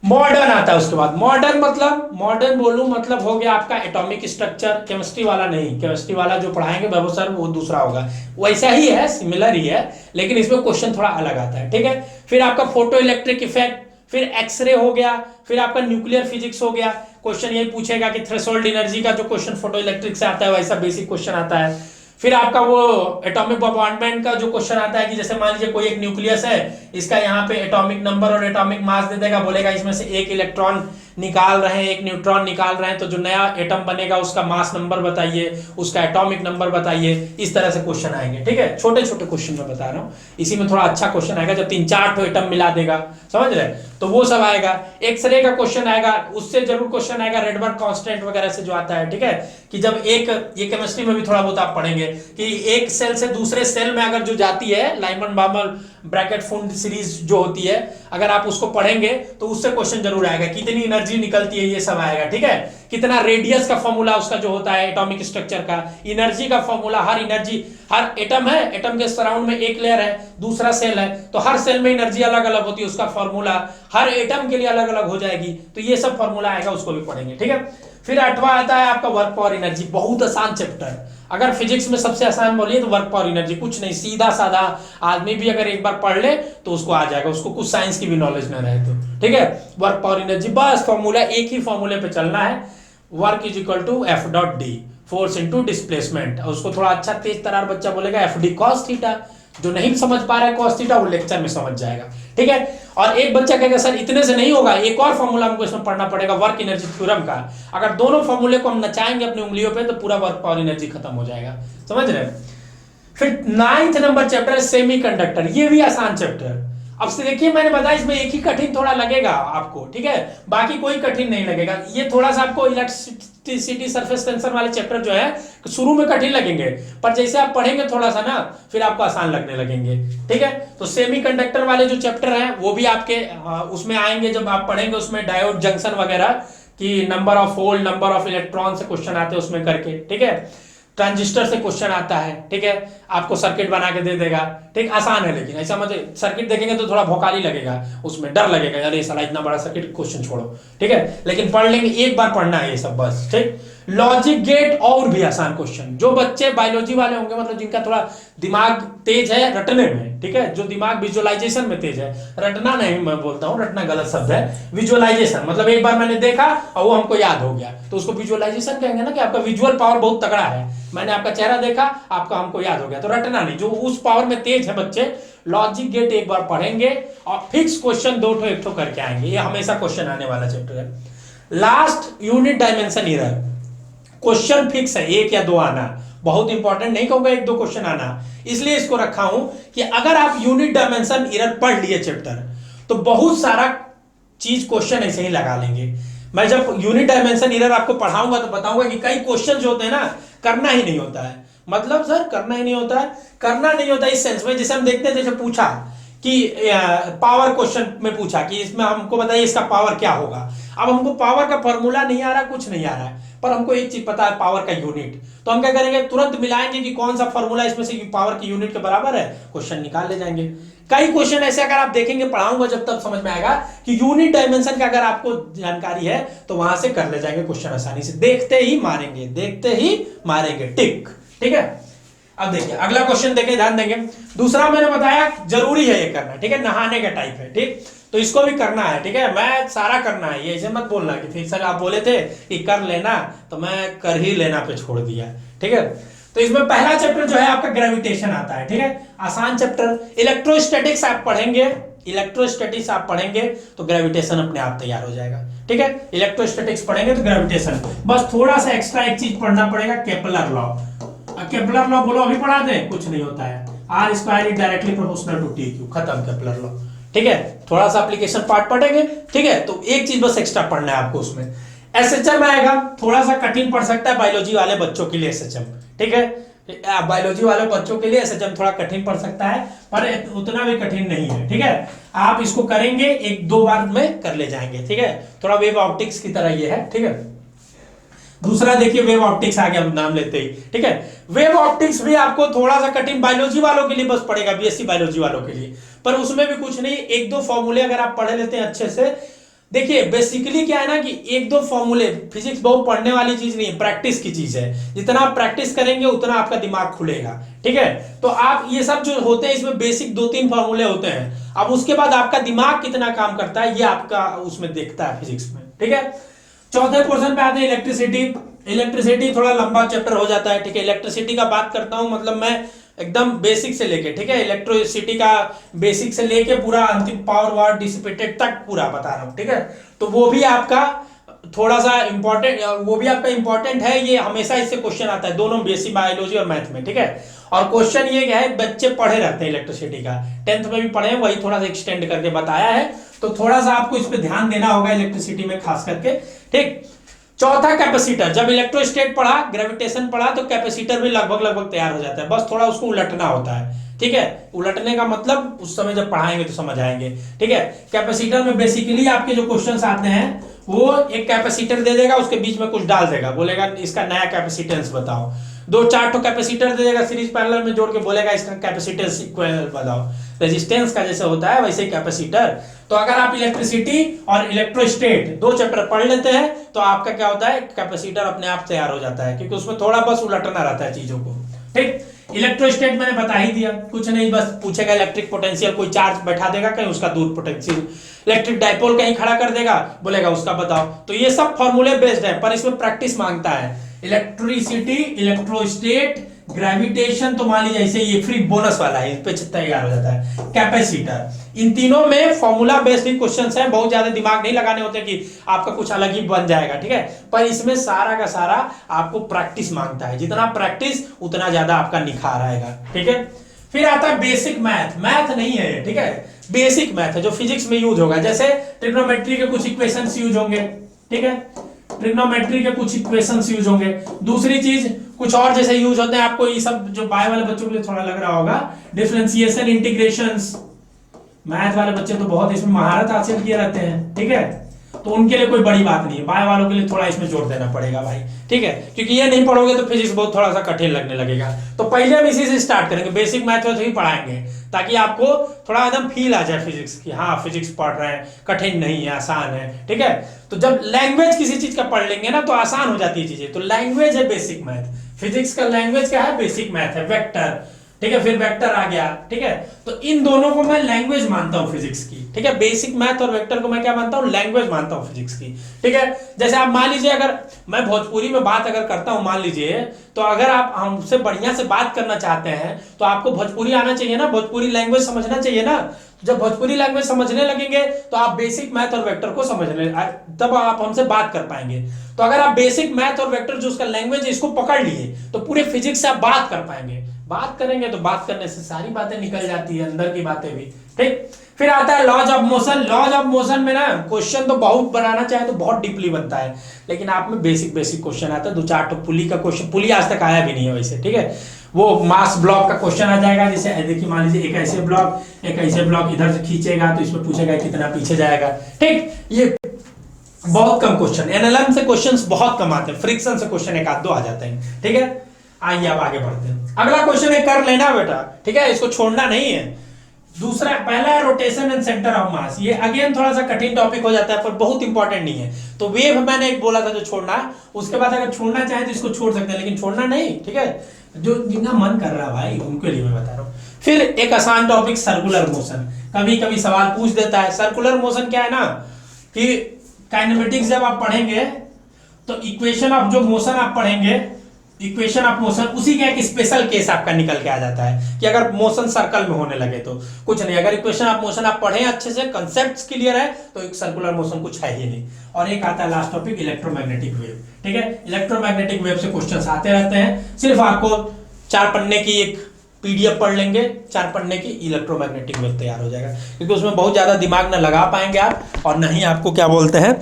Speaker 1: मॉडर्न आता है उसके बाद, मॉडर्न मतलब, मॉडर्न बोलूं मतलब हो गया आपका एटॉमिक स्ट्रक्चर, केमिस्ट्री वाला नहीं, केमिस्ट्री वाला जो पढ़ाएंगे वैभव सर वो दूसरा होगा, वैसा ही है, सिमिलर ही है, लेकिन इसमें क्वेश्चन थोड़ा अलग आता है, ठीक है। फिर आपका फोटो इलेक्ट्रिक इफेक्ट, फिर एक्सरे हो गया, फिर आपका न्यूक्लियर फिजिक्स हो गया। क्वेश्चन यही पूछेगा कि थ्रेशोल्ड एनर्जी का जो क्वेश्चन फोटो इलेक्ट्रिक से आता है वैसा बेसिक क्वेश्चन आता है। फिर आपका वो एटॉमिक बॉम्बार्डमेंट का जो क्वेश्चन आता है कि जैसे मान लीजिए कोई एक न्यूक्लियस है, इसका यहाँ पे एटॉमिक नंबर और एटॉमिक मास दे देगा, बोलेगा इसमें से एक इलेक्ट्रॉन निकाल रहे हैं, एक न्यूट्रॉन निकाल रहे हैं, तो जो नया एटम बनेगा उसका मास नंबर बताइए, उसका एटॉमिक नंबर बताइए। इस तरह से क्वेश्चन आएंगे, ठीक है, छोटे छोटे क्वेश्चन मैं बता रहा हूँ। इसी में थोड़ा अच्छा क्वेश्चन आएगा जब 3-4 ठो एटम मिला देगा, समझ रहे, तो वो सब आएगा। एक्सरे का क्वेश्चन आएगा, उससे जरूर क्वेश्चन आएगा रेडबर्ग कांस्टेंट वगैरह से जो आता है, ठीक है, कि जब एक, ये केमिस्ट्री में भी थोड़ा बहुत आप पढ़ेंगे कि एक सेल से दूसरे सेल में अगर जो जाती है, लाइमन बार्मर ब्रैकेट फुंड सीरीज जो होती है, अगर आप उसको पढ़ेंगे तो उससे क्वेश्चन जरूर आएगा, कितनी एनर्जी निकलती है, ये सब आएगा, ठीक है, कितना रेडियस का फॉर्मूला उसका जो होता है एटॉमिक स्ट्रक्चर का, एनर्जी का फॉर्मूला, हर एनर्जी, हर एटम है, एटम के सराउंड में एक लेयर है, दूसरा सेल है, तो हर सेल में एनर्जी अलग अलग होती है, उसका फॉर्मूला हर एटम के लिए अलग अलग हो जाएगी, तो ये सब फॉर्मूला आएगा, उसको भी पढ़ेंगे, ठीक है। फिर 8वां आता है आपका वर्क पावर एनर्जी, बहुत आसान चैप्टर। अगर फिजिक्स में सबसे आसान बोलिए तो वर्क पावर एनर्जी, कुछ नहीं, सीधा साधा आदमी भी अगर एक बार पढ़ ले तो उसको आ जाएगा, उसको कुछ साइंस की भी नॉलेज ना रहे तो, ठीक है। वर्क पावर एनर्जी, बस फॉर्मूला एक ही फॉर्मूले पे चलना है, work is equal to F dot D, force into displacement. उसको थोड़ा अच्छा तेज तरार बच्चा बोलेगा एफ डी कॉस थीटा, जो नहीं समझ पा रहा है कॉस थीटा वो लेक्चर में समझ जाएगा, ठीक है। और एक बच्चा कहेगा सर इतने से नहीं होगा, एक और फॉर्मूला हमको इसमें पढ़ना पड़ेगा वर्क एनर्जी थ्योरम का। अगर दोनों फॉर्मूले को हम नचाएंगे अपनी उंगलियों पे तो पूरा वर्क पावर एनर्जी खत्म हो जाएगा, समझ रहे हैं। फिर 9th नंबर चैप्टर है सेमीकंडक्टर, ये भी आसान चैप्टर। अब से देखिए मैंने बताया इसमें एक ही कठिन थोड़ा लगेगा आपको, ठीक है, बाकी कोई कठिन नहीं लगेगा। ये थोड़ा सा आपको इलेक्ट्रिसिटी सरफेस टेंशन वाले चैप्टर जो है शुरू में कठिन लगेंगे, पर जैसे आप पढ़ेंगे थोड़ा सा ना फिर आपको आसान लगने लगेंगे, ठीक है। तो सेमीकंडक्टर वाले जो चैप्टर हैं वो भी आपके उसमें आएंगे, जब आप पढ़ेंगे उसमें डायोड जंक्शन वगैरह की number of hole, number of electron से क्वेश्चन आते हैं उसमें करके, ठीक है। ट्रांजिस्टर से क्वेश्चन आता है, ठीक है, आपको सर्किट बना के दे देगा, ठीक, आसान है, लेकिन ऐसा मतलब सर्किट देखेंगे तो थोड़ा भौकाली लगेगा, उसमें डर लगेगा, अरे साला इतना बड़ा सर्किट, क्वेश्चन छोड़ो, ठीक है, लेकिन पढ़ लेंगे, एक बार पढ़ना है ये सब बस, ठीक। लॉजिक गेट और भी आसान क्वेश्चन, जो बच्चे बायोलॉजी वाले होंगे, मतलब जिनका थोड़ा दिमाग तेज है रटने में, ठीक है, जो दिमाग विजुअलाइजेशन में तेज है, रटना नहीं मैं बोलता हूँ, रटना गलत शब्द है, विजुअलाइजेशन मतलब एक बार मैंने देखा और वो हमको याद हो गया, तो उसको विजुअलाइजेशन कहेंगे ना, कि आपका विजुअल पावर बहुत तगड़ा है, मैंने आपका चेहरा देखा, आपका हमको याद हो गया, तो रटना नहीं, जो उस पावर में तेज है बच्चे, लॉजिक गेट एक बार पढ़ेंगे और फिक्स क्वेश्चन 2 ठो 1 ठो करके आएंगे, ये हमेशा क्वेश्चन आने वाला चैप्टर है। Last unit dimension error, question fix है 1 या 2 आना, बहुत इंपॉर्टेंट नहीं कहूंगा, एक दो क्वेश्चन आना, इसलिए इसको रखा हूं कि अगर आप यूनिट डायमेंशन एरर पढ़ लिए चैप्टर तो बहुत सारा चीज क्वेश्चन ऐसे ही लगा लेंगे। मैं जब यूनिट डायमेंशन एरर आपको पढ़ाऊंगा तो बताऊंगा कि कई क्वेश्चन जो होते हैं ना करना ही नहीं होता है। मतलब सर करना ही नहीं होता है, करना नहीं होता इस सेंस में, जैसे हम देखते हैं, जैसे पूछा कि पावर क्वेश्चन में पूछा कि इसमें हमको बताइए इसका पावर क्या होगा। अब हमको पावर का फॉर्मूला नहीं आ रहा, कुछ नहीं आ रहा है, पर हमको एक चीज पता है पावर का यूनिट, तो हम क्या करेंगे, तुरंत मिलाएंगे कि कौन सा फॉर्मूला इसमें से पावर की यूनिट के बराबर है, क्वेश्चन निकाल ले जाएंगे। कई क्वेश्चन ऐसे अगर आप देखेंगे, पढ़ाऊंगा जब तक समझ में आएगा कि यूनिट डायमेंशन का अगर आपको जानकारी है तो वहां से कर ले जाएंगे क्वेश्चन आसानी से, देखते ही मारेंगे, देखते ही मारेंगे, टिक। ठीक है, अब देखिए अगला क्वेश्चन देखें, ध्यान देंगे। दूसरा मैंने बताया जरूरी है ये करना, ठीक है, नहाने का टाइप है, ठीक, तो इसको भी करना है, ठीक है, मैं सारा करना है, ये ऐसे मत बोलना कि फिर सर आप बोले थे कि कर लेना तो मैं कर ही लेना पे छोड़ दिया। ठीक है, तो इसमें पहला चैप्टर जो है आपका ग्रेविटेशन आता है, ठीक है, आसान चैप्टर। इलेक्ट्रोस्टैटिक्स आप पढ़ेंगे, इलेक्ट्रोस्टैटिक्स आप पढ़ेंगे तो ग्रेविटेशन अपने आप तैयार हो जाएगा। ठीक है, इलेक्ट्रोस्टैटिक्स पढ़ेंगे तो ग्रेविटेशन, बस थोड़ा सा एक्स्ट्रा एक चीज पढ़ना पड़ेगा, केपलर लॉ। केपलर लॉ बोलो अभी पढ़ा दें, कुछ नहीं होता है, R square is directly proportional to T cube, खत्म केपलर लॉ। ठीक है, थोड़ा सा एप्लीकेशन पार्ट पढ़ेंगे, ठीक है, तो एक चीज बस एक्स्ट्रा पढ़ना है आपको उसमें। एसएचएम आएगा, थोड़ा सा कठिन पड़ सकता है बायोलॉजी वाले बच्चों के लिए एसएचएम, ठीक है, बायोलॉजी वाले बच्चों के लिए एसएचएम थोड़ा कठिन पड़ सकता है, पर उतना भी कठिन नहीं है। ठीक है, आप इसको करेंगे, एक दो बार में कर ले जाएंगे। ठीक है, थोड़ा वेव ऑप्टिक्स की तरह ये है। ठीक है, दूसरा देखिए वेव ऑप्टिक्स आ गया नाम लेते ही। ठीक है, वेव ऑप्टिक्स भी आपको थोड़ा सा कठिन बायोलॉजी वालों के लिए बस पड़ेगा, बीएससी बायोलॉजी वालों के लिए, पर उसमें भी कुछ नहीं, एक दो फॉर्मूले अगर आप पढ़ लेते हैं अच्छे से। देखिए बेसिकली क्या है ना कि एक दो फॉर्मूले, फिजिक्स बहुत पढ़ने वाली चीज नहीं है, प्रैक्टिस की चीज है, जितना आप प्रैक्टिस करेंगे उतना आपका दिमाग खुलेगा। ठीक है, तो आप ये सब जो होते हैं इसमें बेसिक दो तीन फॉर्मूले होते हैं, अब उसके बाद आपका दिमाग कितना काम करता है ये आपका उसमें देखता है फिजिक्स में। ठीक है, चौथे पोर्शन पे आते हैं इलेक्ट्रिसिटी। इलेक्ट्रिसिटी थोड़ा लंबा चैप्टर हो जाता है। ठीक है, इलेक्ट्रिसिटी का बात करता हूं, मतलब मैं एकदम बेसिक से लेके, ठीक है, इलेक्ट्रिसिटी का बेसिक से लेके पूरा अंतिम पावर वाट डिसिपेटेड तक पूरा बता रहा हूं। ठीक है, तो वो भी आपका थोड़ा सा इंपॉर्टेंट, वो भी आपका इंपॉर्टेंट है, ये हमेशा इससे क्वेश्चन आता है दोनों बेसिक बायोलॉजी और मैथ में। ठीक है, और क्वेश्चन ये क्या है, बच्चे पढ़े रहते हैं इलेक्ट्रिसिटी का, 10th में भी पढ़े, वही थोड़ा सा एक्सटेंड करके बताया है, तो थोड़ा सा आपको इस पे ध्यान देना होगा इलेक्ट्रिसिटी में खास करके। ठीक, चौथा कैपेसिटर, जब इलेक्ट्रोस्टेट पढ़ा, ग्रेविटेशन पढ़ा, तो कैपेसिटर भी लगभग लगभग तैयार हो जाता है, बस थोड़ा उसको उलटना होता है। ठीक है, उलटने का मतलब उस समय जब पढ़ाएंगे तो समझ आएंगे। ठीक है, कैपेसिटर में बेसिकली आपके जो क्वेश्चंस आते हैं वो एक कैपेसिटर दे देगा, उसके बीच में कुछ डाल देगा, बोलेगा इसका नया कैपेसिटेंस बताओ, दो चार तो कैपेसिटर दे देगा सीरीज पैरेलल में जोड़ के, बोलेगा इसका कैपेसिटेंस इक्वल बताओ, रेजिस्टेंस का जैसे होता है वैसे कैपेसिटर। तो अगर आप इलेक्ट्रिसिटी और इलेक्ट्रोस्टेट दो चैप्टर पढ़ लेते हैं तो आपका क्या होता है, कैपेसिटर अपने आप तैयार हो जाता है, क्योंकि उसमें थोड़ा बस उलटना रहता है चीजों को। ठीक, इलेक्ट्रोस्टेट मैंने बता ही दिया, कुछ नहीं, बस पूछेगा इलेक्ट्रिक पोटेंशियल, कोई चार्ज बैठा देगा कहीं, उसका दूर पोटेंशियल, इलेक्ट्रिक डाइपोल कहीं खड़ा कर देगा, बोलेगा उसका बताओ। तो ये सब फॉर्मूले बेस्ड है, पर इसमें प्रैक्टिस मांगता है। इलेक्ट्रिसिटी, इलेक्ट्रोस्टेट, ग्रेविटेशन, तो मान लीजिए ऐसे ये फ्री बोनस वाला है, इस पे तैयार हो जाता है कैपेसिटर। इन तीनों में फॉर्मूला बेस्ड ही क्वेश्चंस हैं, बहुत ज्यादा दिमाग नहीं लगाने होते कि आपका कुछ अलग ही बन जाएगा। ठीक है, पर इसमें सारा का सारा आपको प्रैक्टिस मांगता है, जितना प्रैक्टिस उतना ज्यादा आपका निखार आएगा। ठीक है, फिर आता है बेसिक मैथ। मैथ नहीं है ये, ठीक है, बेसिक मैथ है जो फिजिक्स में यूज होगा, जैसे ट्रिग्नोमेट्री के कुछ इक्वेशंस यूज होंगे। ठीक है, ट्रिग्नोमेट्री के कुछ इक्वेशंस यूज होंगे। दूसरी चीज कुछ और जैसे यूज होते हैं, आपको ये सब जो बायो वाले बच्चों के लिए थोड़ा लग रहा होगा, डिफरेंशिएशन, इंटीग्रेशंस, मैथ वाले बच्चे तो बहुत इसमें महारत हासिल किए रहते हैं। ठीक है, तो उनके लिए कोई बड़ी बात नहीं है, बायो वालों के लिए थोड़ा इसमें जोर देना पड़ेगा भाई। ठीक है, क्योंकि ये नहीं पढ़ोगे तो फिजिक्स बहुत थोड़ा सा कठिन लगने लगेगा। तो पहले हम इसी से स्टार्ट करेंगे, बेसिक मैथ ही पढ़ाएंगे, ताकि आपको थोड़ा एकदम फील आ जाए फिजिक्स की, हाँ फिजिक्स पढ़ रहे हैं, कठिन नहीं है, आसान है। ठीक है, तो जब लैंग्वेज किसी चीज का पढ़ लेंगे ना तो आसान हो जाती है चीजें, तो लैंग्वेज है बेसिक मैथ। फिजिक्स का लैंग्वेज क्या है, बेसिक मैथ है, वेक्टर। ठीक है, फिर वेक्टर आ गया, ठीक है। तो इन दोनों को मैं लैंग्वेज मानता हूं फिजिक्स की, ठीक है। बेसिक मैथ और वेक्टर को मैं क्या मानता हूं, लैंग्वेज मानता हूं फिजिक्स की, ठीक है। जैसे आप मान लीजिए, अगर मैं भोजपुरी में बात अगर करता हूं मान लीजिए, तो अगर आप हमसे बढ़िया से बात करना चाहते हैं तो आपको भोजपुरी आना चाहिए ना, भोजपुरी लैंग्वेज समझना चाहिए ना। जब भोजपुरी लैंग्वेज समझने लगेंगे तो आप बेसिक मैथ और वेक्टर को समझने, तब आप हमसे बात कर पाएंगे। तो अगर आप बेसिक मैथ और वेक्टर जो उसका लैंग्वेज है इसको पकड़ लिए तो पूरे फिजिक्स से आप बात कर पाएंगे। बात करेंगे तो बात करने से सारी बातें निकल जाती है, अंदर की बातें भी, ठीक। फिर आता है laws of motion. Laws of motion में ना क्वेश्चन तो बहुत बनाना चाहे तो बहुत डीपली बनता है, लेकिन आप में बेसिक बेसिक क्वेश्चन आता है। 2-4 तो पुली का क्वेश्चन, पुली आज तक आया भी नहीं है वैसे, ठीक है। वो मास ब्लॉक का क्वेश्चन आ जाएगा, जैसे देखिए मान लीजिए एक ऐसे ब्लॉक इधर से खींचेगा तो इसमें पूछेगा कितना पीछे जाएगा, ठीक। ये बहुत कम क्वेश्चन, एनएलएम से क्वेश्चंस बहुत कम आते हैं, फ्रिक्शन से क्वेश्चन एक आध दो आ जाते हैं, ठीक है। आइए अब आगे बढ़ते हैं। अगला क्वेश्चन एक कर लेना बेटा, ठीक है, इसको छोड़ना नहीं है। दूसरा, पहला है rotation and centre of mass. ये अगेन थोड़ा सा कठिन टॉपिक हो जाता है पर बहुत इंपॉर्टेंट नहीं है। तो वेव मैंने एक बोला था जो छोड़ना है, उसके बाद अगर छोड़ना चाहे तो इसको छोड़ सकते हैं, लेकिन छोड़ना नहीं, ठीक है। जो जिनका मन कर रहा है भाई उनके लिए मैं बता रहा हूँ। फिर एक आसान टॉपिक सर्कुलर मोशन, कभी कभी सवाल पूछ देता है। सर्कुलर मोशन क्या है ना, कि काइनेमेटिक्स जब आप पढ़ेंगे तो इक्वेशन ऑफ जो मोशन आप पढ़ेंगे, इक्वेशन ऑफ मोशन, उसी का एक स्पेशल केस आपका निकल के आ जाता है कि अगर मोशन सर्कल में होने लगे तो कुछ नहीं, अगर इक्वेशन ऑफ मोशन आप पढ़ें अच्छे से, कंसेप्ट्स क्लियर है, तो एक सर्कुलर मोशन कुछ है ही नहीं। और एक आता है लास्ट टॉपिक इलेक्ट्रोमैग्नेटिक वेव, ठीक है। इलेक्ट्रोमैग्नेटिक वेव से क्वेश्चंस आते रहते हैं, सिर्फ आपको 4 पन्ने की एक पीडीएफ पढ़ लेंगे, 4 पन्ने की, इलेक्ट्रोमैग्नेटिक वेव तैयार हो जाएगा। क्योंकि उसमें बहुत ज्यादा दिमाग ना लगा पाएंगे आप, और ना ही आपको क्या बोलते हैं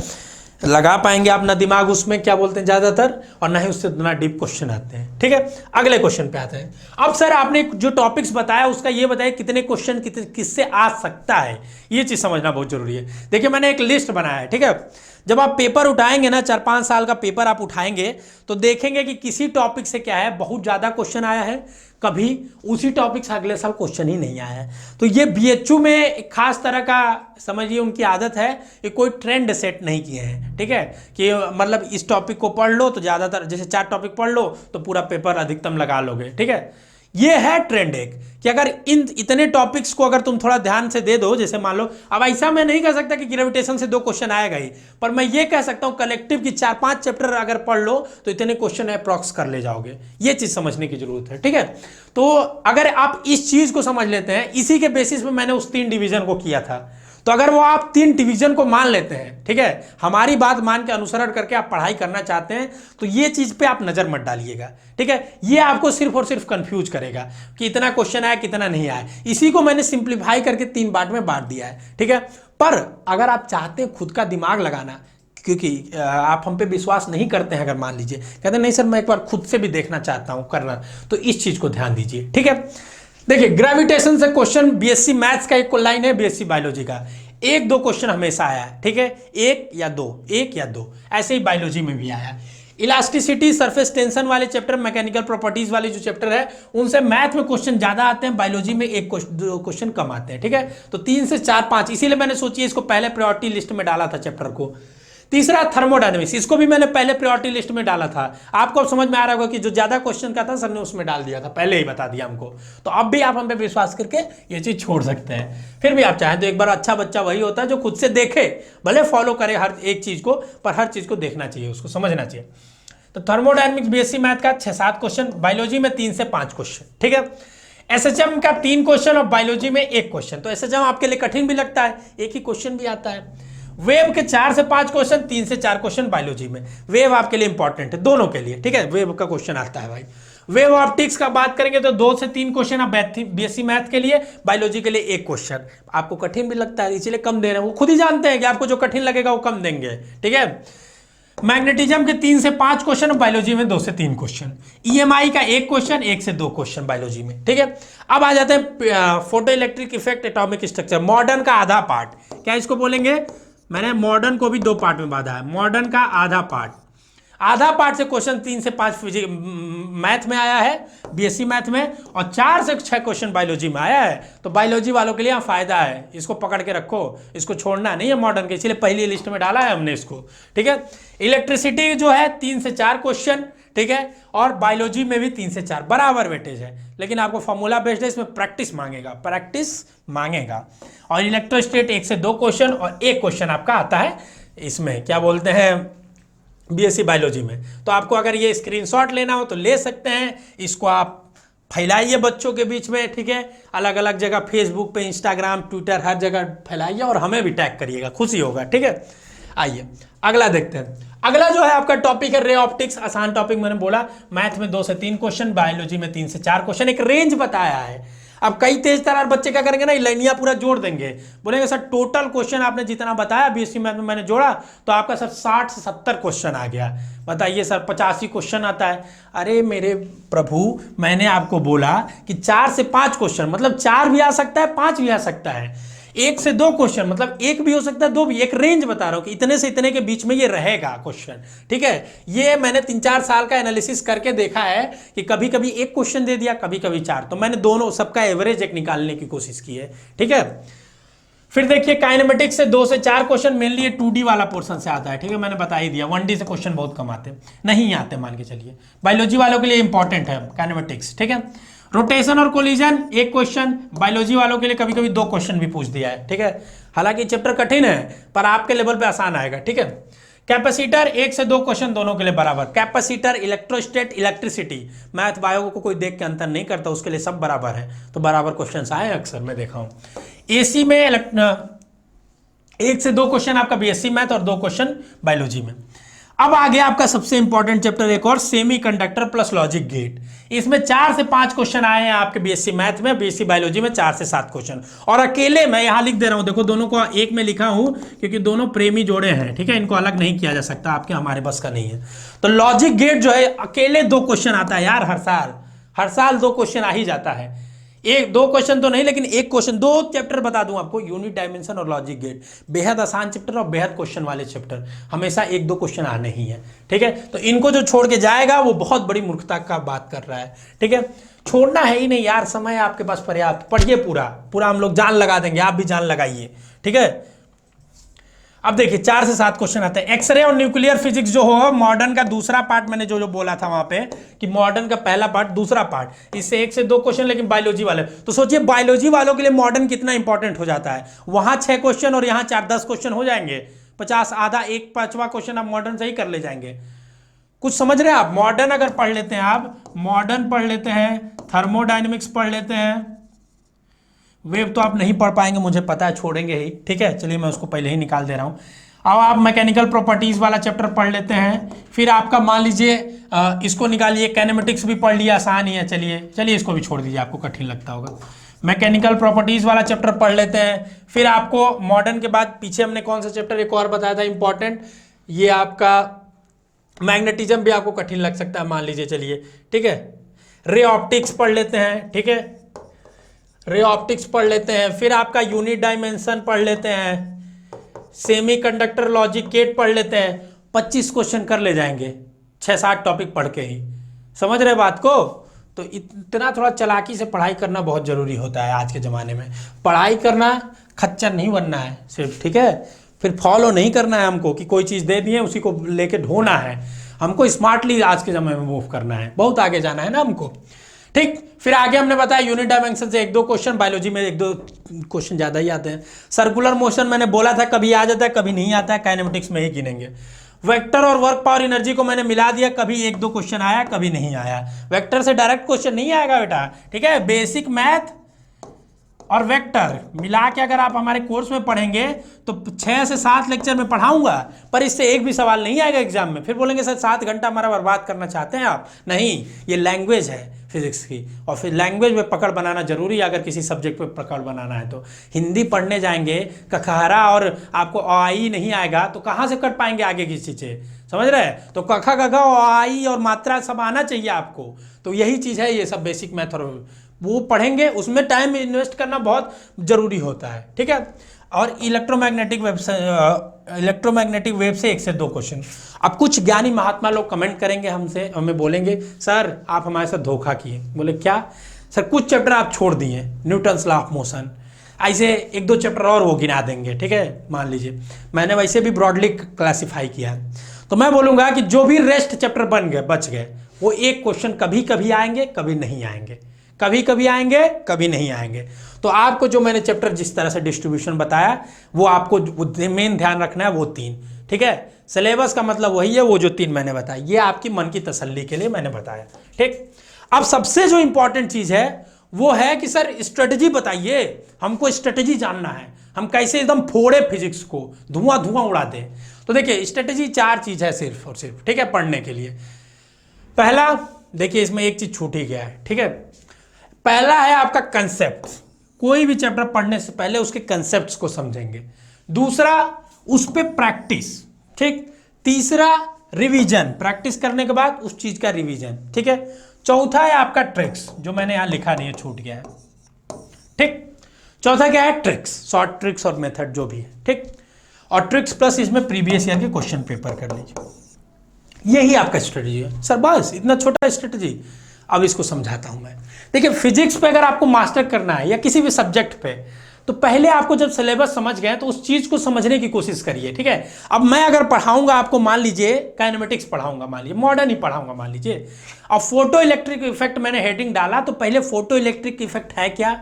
Speaker 1: लगा पाएंगे आप, ना दिमाग उसमें क्या बोलते हैं ज्यादातर, और ना ही उससे इतना डीप क्वेश्चन आते हैं, ठीक है। अगले क्वेश्चन पे आते हैं। अब सर आपने जो टॉपिक्स बताया उसका ये बताया कितने क्वेश्चन किससे आ सकता है, ये चीज समझना बहुत जरूरी है। देखिए मैंने एक लिस्ट बनाया है, ठीक है। जब आप पेपर उठाएंगे ना, 4-5 साल का पेपर आप उठाएंगे तो देखेंगे कि किसी टॉपिक से क्या है बहुत ज्यादा क्वेश्चन आया है, कभी उसी टॉपिक से अगले साल क्वेश्चन ही नहीं आया है। तो ये बीएचयू में एक खास तरह का समझिए उनकी आदत है, ये कोई ट्रेंड सेट नहीं किए हैं, ठीक है। कि मतलब इस टॉपिक को पढ़ लो तो ज्यादातर, जैसे 4 टॉपिक पढ़ लो तो पूरा पेपर अधिकतम लगा लोगे, ठीक है। ये है ट्रेंड एक, कि अगर इतने टॉपिक्स को अगर तुम थोड़ा ध्यान से दे दो, जैसे मान लो, अब ऐसा मैं नहीं कह सकता कि ग्रेविटेशन से 2 क्वेश्चन आएगा ही, पर मैं ये कह सकता हूं कलेक्टिव की 4-5 चैप्टर अगर पढ़ लो तो इतने क्वेश्चन अप्रॉक्स कर ले जाओगे। ये चीज समझने की जरूरत है, ठीक है। तो अगर आप इस चीज को समझ लेते हैं, इसी के बेसिस पे मैंने उस 3 डिवीजन को किया था, तो अगर वो आप 3 डिवीजन को मान लेते हैं, ठीक है, हमारी बात मान के अनुसरण करके आप पढ़ाई करना चाहते हैं, तो ये चीज पे आप नजर मत डालिएगा, ठीक है। ये आपको सिर्फ और सिर्फ कंफ्यूज करेगा कि इतना क्वेश्चन आया कितना नहीं आया। इसी को मैंने सिंप्लीफाई करके 3 पार्ट में बांट दिया है, ठीक है। पर अगर आप चाहते हैं खुद का दिमाग लगाना, क्योंकि आप हम पे विश्वास नहीं करते हैं, अगर मान लीजिए कहते हैं नहीं सर मैं एक बार खुद से भी देखना चाहता हूं करना, तो इस चीज को ध्यान दीजिए, ठीक है। देखिए ग्रेविटेशन से क्वेश्चन बीएससी मैथ्स का एक लाइन है, बीएससी बायोलॉजी का 1-2 क्वेश्चन हमेशा आया है, ठीक है, 1 या 2 ऐसे ही बायोलॉजी में भी आया। इलास्टिसिटी, सरफेस टेंशन वाले चैप्टर, मैकेनिकल प्रॉपर्टीज वाले जो चैप्टर है उनसे मैथ में क्वेश्चन ज्यादा आते हैं, बायोलॉजी में 1-2 क्वेश्चन कम आते हैं, ठीक है। तो 3 से 4-5, इसीलिए मैंने सोची इसको पहले प्रायोरिटी लिस्ट में डाला था चैप्टर को। तीसरा थर्मोडायनेमिक्स, इसको भी मैंने पहले प्रायोरिटी लिस्ट में डाला था। आपको अब समझ में आ रहा होगा कि जो ज्यादा क्वेश्चन का था सर ने उसमें डाल दिया था, पहले ही बता दिया हमको। तो अब भी आप हम पे विश्वास करके ये चीज छोड़ सकते हैं। फिर भी आप चाहें तो एक बार, अच्छा बच्चा वही होता है जो खुद से देखे, भले फॉलो करे हर एक चीज को, पर हर चीज को देखना चाहिए, उसको समझना चाहिए। तो थर्मोडायनेमिक्स बीएससी मैथ का 6-7 क्वेश्चन, बायोलॉजी में 3 से 5 क्वेश्चन, ठीक है। एसएचएम का 3 क्वेश्चन और बायोलॉजी में 1 क्वेश्चन। तो एसएचएम आपके लिए कठिन भी लगता है, एक ही क्वेश्चन भी आता है। वेव के 4 से 5 क्वेश्चन, 3 से 4 क्वेश्चन बायोलॉजी में। वेव आपके लिए इंपॉर्टेंट है दोनों के लिए, ठीक है, वेव का क्वेश्चन आता है भाई। वेव ऑप्टिक्स का बात करेंगे तो 2 से 3 क्वेश्चन आप बीएससी मैथ के लिए, बायोलॉजी के लिए 1 क्वेश्चन। आपको कठिन भी लगता है इसलिए कम दे रहे हैं, वो खुद ही जानते हैं कि आपको जो कठिन लगेगा वो कम देंगे, ठीक है। मैग्नेटिज्म के 3 से 5 क्वेश्चन, बायोलॉजी में 2 से 3 क्वेश्चन। ईएमआई का 1 क्वेश्चन, 1 से 2 क्वेश्चन बायोलॉजी में, ठीक है। अब आ जाते हैं photo electric effect, atomic structure, modern का आधा पार्ट। क्या इसको बोलेंगे, मैंने मॉडर्न को भी 2 पार्ट में बांधा है, मॉडर्न का आधा पार्ट। आधा पार्ट से क्वेश्चन 3 से 5 फिजिक्स मैथ में आया है, बीएससी मैथ में, और 4 से 6 क्वेश्चन बायोलॉजी में आया है। तो बायोलॉजी वालों के लिए यहाँ फायदा है, इसको पकड़ के रखो, इसको छोड़ना नहीं है मॉडर्न के, इसलिए पहली लिस्ट में डाला है हमने इसको, ठीक है। इलेक्ट्रिसिटी जो है 3 से 4 क्वेश्चन, ठीक है। और बायोलॉजी में भी 3 से 4 बराबर वेटेज है, लेकिन आपको फॉर्मूला बेस्ड है, इसमें प्रैक्टिस मांगेगा। और इलेक्ट्रोस्टेट 1 से 2 क्वेश्चन और 1 क्वेश्चन आपका आता है इसमें क्या बोलते हैं बीएससी बायोलॉजी में। तो आपको अगर ये स्क्रीनशॉट लेना हो तो ले सकते हैं, इसको आप फैलाइए बच्चों के बीच में, ठीक है, अलग अलग जगह फेसबुक पे, इंस्टाग्राम, ट्विटर, हर जगह फैलाइए और हमें भी टैग करिएगा, खुशी होगा, ठीक है। आइए अगला देखते हैं। अगला जो है आपका टॉपिक है रे ऑप्टिक्स। आसान टॉपिक मैंने बोला, मैथ में 2 से 3 क्वेश्चन, बायोलॉजी में 3 से 4 क्वेश्चन, एक रेंज बताया है। अब कई तेज तरार बच्चे क्या करेंगे ना, लाइनियां पूरा जोड़ देंगे, बोलेंगे सर टोटल क्वेश्चन आपने जितना बताया बीएससी मैथ में मैंने जोड़ा तो आपका सर 60 से 70 क्वेश्चन आ गया। बताइए सर 85 क्वेश्चन आता है। अरे मेरे प्रभु, मैंने आपको बोला कि 4 से 5 क्वेश्चन, मतलब 4 भी आ सकता है, 5 भी आ सकता है, 1 से 2 क्वेश्चन, मतलब 1 भी हो सकता है, 2 भी, एक रेंज बता रहा हूं कि इतने से इतने के बीच में ये रहेगा क्वेश्चन, ठीक है। ये मैंने 3-4 साल का एनालिसिस करके देखा है कि कभी कभी 1 क्वेश्चन दे दिया, कभी कभी 4, तो मैंने दोनों सबका एवरेज एक निकालने की कोशिश की है, ठीक है। फिर देखिए काइनेमेटिक्स से 2 से 4 क्वेश्चन मेनली 2D वाला पोर्शन से आता है, ठीक है, मैंने बता ही दिया। 1D से क्वेश्चन बहुत कम आते, नहीं आते मान के चलिए। बायोलॉजी वालों के लिए इंपॉर्टेंट है काइनेमेटिक्स, ठीक है। रोटेशन और कोलिजन 1 क्वेश्चन, बायोलॉजी वालों के लिए कभी कभी 2 क्वेश्चन भी पूछ दिया है, ठीक है। हालांकि चैप्टर कठिन है पर आपके लेवल पे आसान आएगा, ठीक है। कैपेसिटर 1 से 2 क्वेश्चन दोनों के लिए बराबर। कैपेसिटर, इलेक्ट्रोस्टेट, इलेक्ट्रिसिटी, मैथ बायो को कोई देख के अंतर नहीं करता, उसके लिए सब बराबर है, तो बराबर क्वेश्चन आए अक्सर मैं देखा हूं। एसी में 1 से 2 क्वेश्चन आपका बीएससी मैथ और 2 क्वेश्चन बायोलॉजी में। अब आ गया आपका सबसे इंपॉर्टेंट चैप्टर एक और, सेमीकंडक्टर प्लस लॉजिक गेट। इसमें 4 से 5 क्वेश्चन आए हैं आपके बीएससी मैथ में, बीएससी बायोलॉजी में 4 से 7 क्वेश्चन। और अकेले मैं यहां लिख दे रहा हूं, देखो दोनों को एक में लिखा हूं क्योंकि दोनों प्रेमी जोड़े हैं, ठीक है, इनको अलग नहीं किया जा सकता, आपके हमारे बस का नहीं है। तो लॉजिक गेट जो है अकेले 2 क्वेश्चन आता है यार, हर साल 2 क्वेश्चन आ ही जाता है। 1-2 क्वेश्चन तो नहीं, लेकिन 1 क्वेश्चन, 2 चैप्टर बता दूं आपको, यूनिट डायमेंशन और लॉजिक गेट, बेहद आसान चैप्टर और बेहद क्वेश्चन वाले चैप्टर, हमेशा 1-2 क्वेश्चन आने ही है, ठीक है। तो इनको जो छोड़ के जाएगा वो बहुत बड़ी मूर्खता का बात कर रहा है, ठीक है। छोड़ना है ही नहीं यार, समय आपके पास पर्याप्त, पढ़िए पूरा हम लोग जान लगा देंगे, आप भी जान लगाइए, ठीक है। अब देखिए 4 से 7 क्वेश्चन आते हैं। एक्सरे और न्यूक्लियर फिजिक्स जो हो, मॉडर्न का दूसरा पार्ट, मैंने जो बोला था वहां पे कि मॉडर्न का पहला पार्ट, दूसरा पार्ट, इससे 1 से 2 क्वेश्चन, लेकिन बायोलॉजी वाले, तो सोचिए बायोलॉजी वालों के लिए मॉडर्न कितना इंपॉर्टेंट हो जाता है। वहां 6 क्वेश्चन और यहाँ 4-10 क्वेश्चन हो जाएंगे, 50, आधा 1/5वां क्वेश्चन आप मॉडर्न से ही कर ले जाएंगे। कुछ समझ रहे हैं आप? मॉडर्न अगर पढ़ लेते हैं आप, मॉडर्न पढ़ लेते हैं, थर्मोडाइनमिक्स पढ़ लेते हैं, वेव तो आप नहीं पढ़ पाएंगे मुझे पता है, छोड़ेंगे ही, ठीक है। चलिए मैं उसको पहले ही निकाल दे रहा हूं। अब आप मैकेनिकल प्रॉपर्टीज वाला चैप्टर पढ़ लेते हैं, फिर आपका मान लीजिए इसको निकालिए, काइनेमेटिक्स भी पढ़ लिया, आसान ही है, चलिए इसको भी छोड़ दीजिए, आपको कठिन लगता होगा। मैकेनिकल प्रॉपर्टीज वाला चैप्टर पढ़ लेते हैं, फिर आपको मॉडर्न के बाद पीछे हमने कौन सा चैप्टर एक और बताया था इंपॉर्टेंट, ये आपका मैग्नेटिज्म भी आपको कठिन लग सकता है मान लीजिए, चलिए ठीक है। रे ऑप्टिक्स पढ़ लेते हैं, ठीक है, रे ऑप्टिक्स पढ़ लेते हैं, फिर आपका यूनिट डायमेंशन पढ़ लेते हैं, सेमीकंडक्टर लॉजिक गेट पढ़ लेते हैं। 25 क्वेश्चन कर ले जाएंगे 6-7 टॉपिक पढ़ के ही, समझ रहे बात को? तो इतना थोड़ा चालाकी से पढ़ाई करना बहुत जरूरी होता है आज के ज़माने में। पढ़ाई करना, खच्चर नहीं बनना है सिर्फ, ठीक है, फिर फॉलो नहीं करना है हमको कि कोई चीज़ दे दिए उसी को लेके ढोना है, हमको स्मार्टली आज के ज़माने में मूव करना है, बहुत आगे जाना है ना हमको, ठीक। फिर आगे हमने बताया यूनिट डायमेंशन से 1-2 क्वेश्चन, बायोलॉजी में 1-2 क्वेश्चन ज़्यादा ही आते हैं। सर्कुलर मोशन मैंने बोला था कभी आ जाता है कभी नहीं आता है, काइनेमेटिक्स में ही गिनेंगे। वेक्टर और वर्क पावर एनर्जी को मैंने मिला दिया, कभी 1-2 क्वेश्चन आया कभी नहीं आया। वेक्टर से डायरेक्ट क्वेश्चन नहीं आएगा बेटा, ठीक है। बेसिक मैथ और वेक्टर मिला के अगर आप हमारे कोर्स में पढ़ेंगे तो 6 से 7 लेक्चर में पढ़ाऊंगा, पर इससे एक भी सवाल नहीं आएगा एग्जाम में। फिर बोलेंगे सर 7 घंटा हमारा बर्बाद करना चाहते हैं आप, नहीं, ये लैंग्वेज है फिजिक्स की, और फिर लैंग्वेज में पकड़ बनाना जरूरी है। अगर किसी सब्जेक्ट पे पकड़ बनाना है तो हिंदी पढ़ने जाएंगे, कखहरा और आपको अ नहीं आएगा तो कहाँ से कर पाएंगे आगे की चीज़ें, समझ रहे हैं? तो कखा गघा अ और मात्रा सब आना चाहिए आपको, तो यही चीज़ है, ये सब बेसिक मैथ और वो पढ़ेंगे, उसमें टाइम इन्वेस्ट करना बहुत जरूरी होता है, ठीक है। और इलेक्ट्रोमैग्नेटिक वेव से 1 से 2 क्वेश्चन। अब कुछ ज्ञानी महात्मा लोग कमेंट करेंगे हमसे, हमें बोलेंगे सर आप हमारे साथ धोखा किए। बोले क्या? सर कुछ चैप्टर आप छोड़ दिए, न्यूटन्स लॉ ऑफ मोशन, ऐसे 1-2 चैप्टर और वो गिना देंगे, ठीक है, मान लीजिए। मैंने वैसे भी ब्रॉडली क्लासीफाई किया है, तो मैं बोलूँगा कि जो भी रेस्ट चैप्टर बन गए, बच गए, वो एक क्वेश्चन कभी कभी आएंगे, कभी नहीं आएंगे, कभी कभी आएंगे, कभी नहीं आएंगे। तो आपको जो मैंने चैप्टर जिस तरह से डिस्ट्रीब्यूशन बताया वो आपको मेन ध्यान रखना है, वो 3, ठीक है। सिलेबस का मतलब वही है, वो जो 3 मैंने बताया, ये आपकी मन की तसल्ली के लिए मैंने बताया, ठीक। अब सबसे जो इंपॉर्टेंट चीज है वो है कि सर स्ट्रेटजी बताइए, हमको स्ट्रेटजी जानना है, हम कैसे एकदम फोड़े फिजिक्स को, धुआं धुआं उड़ा दे। तो देखिए स्ट्रेटजी 4 चीज है सिर्फ और सिर्फ, ठीक है, पढ़ने के लिए। पहला देखिए, इसमें एक चीज छूट ही गया है, ठीक है। पहला है आपका कंसेप्ट, कोई भी चैप्टर पढ़ने से पहले उसके कंसेप्ट्स को समझेंगे। दूसरा उस पे प्रैक्टिस, ठीक। तीसरा रिवीजन, प्रैक्टिस करने के बाद उस चीज का रिवीजन, ठीक है। चौथा है आपका ट्रिक्स, जो मैंने यहां लिखा नहीं है, छूट गया है, ठीक। चौथा क्या है? ट्रिक्स, शॉर्ट ट्रिक्स और मेथड जो भी है, ठीक। और ट्रिक्स प्लस इसमें प्रीवियस ईयर के क्वेश्चन पेपर कर लीजिए। यही आपका स्ट्रेटजी है सर, बस इतना छोटा स्ट्रेटजी। अब इसको समझाता हूं मैं। देखिए फिजिक्स पे अगर आपको मास्टर करना है या किसी भी सब्जेक्ट पे, तो पहले आपको जब सिलेबस समझ गए तो उस चीज को समझने की कोशिश करिए, ठीक है। अब मैं अगर पढ़ाऊंगा आपको, मान लीजिए काइनेमेटिक्स पढ़ाऊंगा, मान लीजिए मॉडर्न ही पढ़ाऊंगा मान लीजिए, अब फोटो इलेक्ट्रिक इफेक्ट मैंने हेडिंग डाला, तो पहले फोटो इलेक्ट्रिक इफेक्ट है क्या,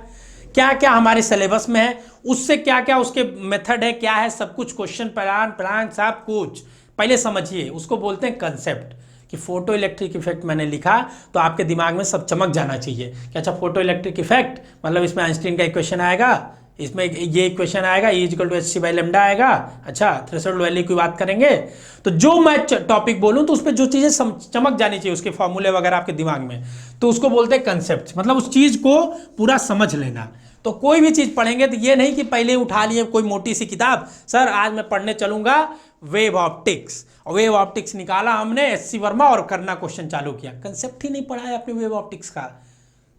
Speaker 1: क्या क्या हमारे सिलेबस में है, उससे क्या क्या उसके मेथड है, क्या है, सब कुछ क्वेश्चन प्लान सब कुछ पहले समझिए। उसको बोलते हैं कंसेप्ट। कि फोटो इलेक्ट्रिक इफेक्ट मैंने लिखा तो आपके दिमाग में सब चमक जाना चाहिए कि अच्छा फोटो इलेक्ट्रिक इफेक्ट मतलब इसमें आइंस्टीन का इक्वेशन आएगा, इसमें ये इक्वेशन आएगा, E = hc/λ आएगा। अच्छा थ्रेशोल्ड वैल्यू की बात करेंगे, तो जो मैं टॉपिक बोलूं तो उस पर जो चीजें चमक जानी चाहिए, उसके फॉर्मूले वगैरह आपके दिमाग में, तो उसको बोलते हैं कंसेप्ट, मतलब उस चीज को पूरा समझ लेना। तो कोई भी चीज पढ़ेंगे तो ये नहीं कि पहले उठा लिए कोई मोटी सी किताब, सर आज मैं पढ़ने चलूंगा वेव ऑप्टिक्स, और वेव ऑप्टिक्स निकाला हमने SC वर्मा और करना क्वेश्चन चालू किया। कंसेप्ट ही नहीं पढ़ा है आपने वेव ऑप्टिक्स का,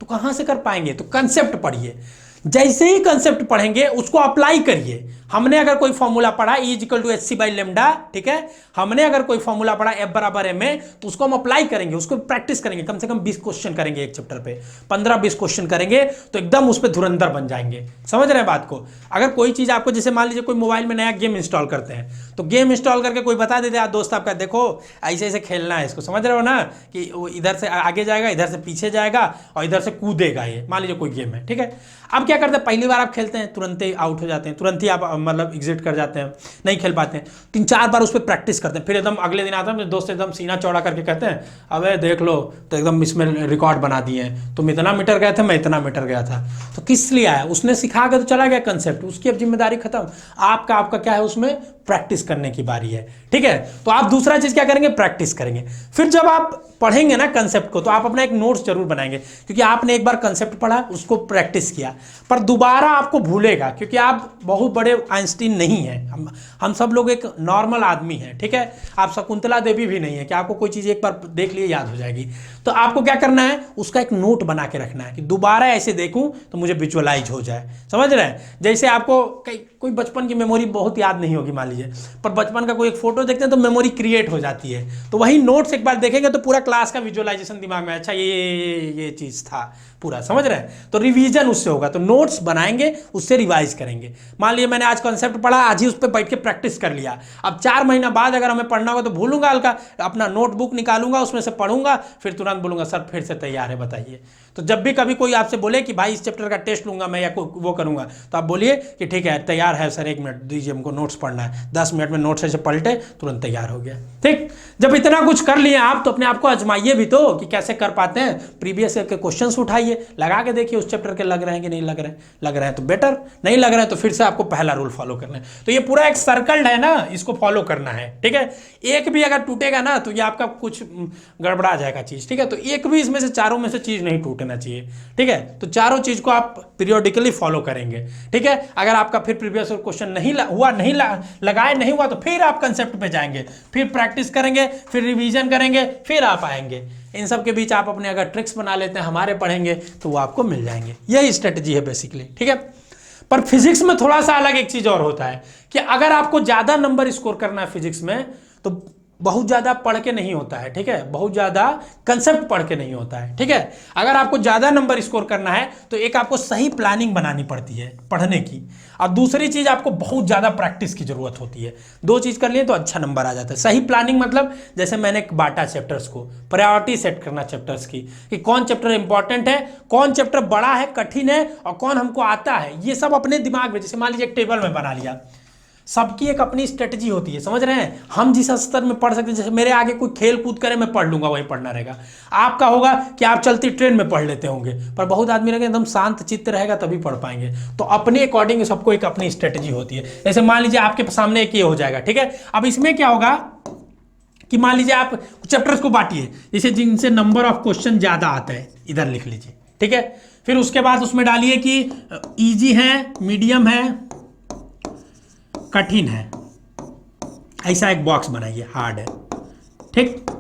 Speaker 1: तो कहां से कर पाएंगे? तो कंसेप्ट पढ़िए, जैसे ही कंसेप्ट पढ़ेंगे उसको अप्लाई करिए। हमने अगर कोई फॉर्मूला पढ़ा E = hc/λ, ठीक है, हमने अगर कोई फॉर्मूला पढ़ा F = ma, तो उसको हम अप्लाई करेंगे, उसको प्रैक्टिस करेंगे, कम से कम 20 क्वेश्चन करेंगे एक चैप्टर पे, 15-20 क्वेश्चन करेंगे तो एकदम उस पर धुरंधर बन जाएंगे। समझ रहे हैं बात को? अगर कोई चीज आपको, जैसे मान लीजिए कोई मोबाइल में नया गेम इंस्टॉल करते हैं, तो गेम इंस्टॉल करके कोई बता देते हैं दोस्त आपका, देखो ऐसे ऐसे खेलना है इसको, समझ रहे हो ना, कि वो इधर से आगे जाएगा, इधर से पीछे जाएगा और इधर से कूदेगा, ये मान लीजिए कोई गेम है, ठीक है। अब क्या करते हैं, पहली बार आप खेलते हैं तुरंत ही आउट हो जाते हैं, तुरंत ही आप मतलब एग्जिट कर जाते हैं, नहीं खेल पाते हैं। 3-4 बार उस पर प्रैक्टिस करते हैं, फिर एकदम अगले दिन आता है दोस्त एकदम सीना चौड़ा करके कहते हैं अबे देख लो, तो एकदम इसमें रिकॉर्ड बना दिए हैं, तुम इतना मीटर गए थे, मैं इतना मीटर गया था। तो किस लिए आया? उसने सिखा के तो चला गया कंसेप्ट, उसकी अब जिम्मेदारी खत्म। आपका क्या है, उसमें प्रैक्टिस करने की बारी है, ठीक है। तो आप दूसरा चीज क्या करेंगे, प्रैक्टिस करेंगे। फिर जब आप पढ़ेंगे ना कंसेप्ट को, तो आप अपना एक नोट्स जरूर बनाएंगे, क्योंकि आपने एक बार कंसेप्ट पढ़ा, उसको प्रैक्टिस किया, पर दोबारा आपको भूलेगा, क्योंकि आप बहुत बड़े आइंस्टीन नहीं हैं, हम सब लोग एक नॉर्मल आदमी हैं, ठीक है। आप शकुंतला देवी भी नहीं है कि आपको कोई चीज एक बार देख लिए याद हो जाएगी। तो आपको क्या करना है, उसका एक नोट बना के रखना है कि दोबारा ऐसे देखूं तो मुझे विजुअलाइज हो जाए। समझ रहे हैं? जैसे आपको कोई बचपन की मेमोरी बहुत याद नहीं होगी मान लीजिए, पर बचपन का कोई एक फोटो देखते हैं तो मेमोरी क्रिएट हो जाती है, तो वही नोट्स एक बार देखेंगे तो पूरा क्लास का विजुअलाइजेशन दिमाग में, अच्छा ये चीज था पूरा, समझ रहे हैं? तो रिवीजन उससे होगा, तो नोट्स बनाएंगे, उससे रिवाइज करेंगे। मान लीजिए मैंने आज कॉन्सेप्ट पढ़ा, आज ही उस पर बैठ के प्रैक्टिस कर लिया, अब 4 महीना बाद अगर हमें पढ़ना होगा तो भूलूंगा हल्का, अपना नोटबुक निकालूंगा, उसमें से पढ़ूंगा, फिर तुरंत बोलूंगा सर फिर से तैयार है बताइए। तो जब भी कभी कोई आपसे बोले कि भाई इस चैप्टर का टेस्ट लूंगा मैं या वो करूंगा, तो आप बोलिए कि ठीक है तैयार है सर, 1 मिनट दीजिए, हमको नोट्स पढ़ना है, 10 मिनट में नोट्स ऐसे पलटे तुरंत तैयार हो गया। ठीक, जब इतना कुछ कर लिए आप, तो अपने आप को आजमाइए भी तो कि कैसे कर पाते हैं। प्रीवियस ईयर के क्वेश्चंस उठाइए, लगा के देखिए उस चैप्टर के लग रहे हैं कि नहीं लग रहे हैं, लग रहे हैं तो बेटर, नहीं लग रहे हैं तो फिर से आपको पहला रूल फॉलो करना है। तो ये पूरा एक सर्कल है ना, इसको फॉलो करना है, ठीक है। एक भी अगर टूटेगा ना तो ये आपका कुछ गड़बड़ा जाएगा चीज, ठीक है। तो एक भी इसमें से, चारों में से चीज नहीं टूटना चाहिए, ठीक है। तो चारों चीज को आप पीरियोडिकली फॉलो करेंगे, ठीक है। अगर आपका फिर प्रीवियस क्वेश्चन नहीं हुआ, नहीं लगाए नहीं हुआ, तो फिर आप कंसेप्ट पे जाएंगे, फिर प्रैक्टिस करेंगे, फिर रिवीजन करेंगे, फिर आप आएंगे। इन सब के बीच आप अपने अगर ट्रिक्स बना लेते हैं, हमारे पढ़ेंगे तो वो आपको मिल जाएंगे। यही स्ट्रेटजी है बेसिकली, ठीक है। पर फिजिक्स में थोड़ा सा अलग एक चीज और होता है कि अगर आपको ज्यादा नंबर स्कोर करना है फिजिक्स में, तो बहुत ज़्यादा पढ़ के नहीं होता है, ठीक है, बहुत ज़्यादा कंसेप्ट पढ़ के नहीं होता है, ठीक है। अगर आपको ज़्यादा नंबर स्कोर करना है तो एक आपको सही प्लानिंग बनानी पड़ती है पढ़ने की, और दूसरी चीज़ आपको बहुत ज़्यादा प्रैक्टिस की ज़रूरत होती है। दो चीज़ कर लिए तो अच्छा नंबर आ जाता है। सही प्लानिंग मतलब जैसे मैंने बांटा चैप्टर्स को, प्रायोरिटी सेट करना चैप्टर्स की कि कौन चैप्टर इंपॉर्टेंट है, कौन चैप्टर बड़ा है, कठिन है, और कौन हमको आता है, ये सब अपने दिमाग में, जैसे मान लीजिए एक टेबल में बना लिया। सबकी एक अपनी स्ट्रेटजी होती है, समझ रहे हैं। हम जिस स्तर में पढ़ सकते हैं, जैसे मेरे आगे कोई खेल कूद करे मैं पढ़ लूंगा, वही पढ़ना रहेगा। आपका होगा कि आप चलती ट्रेन में पढ़ लेते होंगे, पर बहुत आदमी रहेगा एकदम शांत चित्त रहेगा तभी पढ़ पाएंगे। तो अपने अकॉर्डिंग सबको एक अपनी स्ट्रेटजी होती है। जैसे मान लीजिए आपके सामने एक ये हो जाएगा, ठीक है। अब इसमें क्या होगा कि मान लीजिए आप चैप्टर्स को बांटिए, जैसे जिनसे नंबर ऑफ क्वेश्चन ज्यादा आता है इधर लिख लीजिए, ठीक है। फिर उसके बाद उसमें डालिए कि इजी है, मीडियम है, कठिन है, ऐसा एक बॉक्स बनाइए, हार्ड है, ठीक।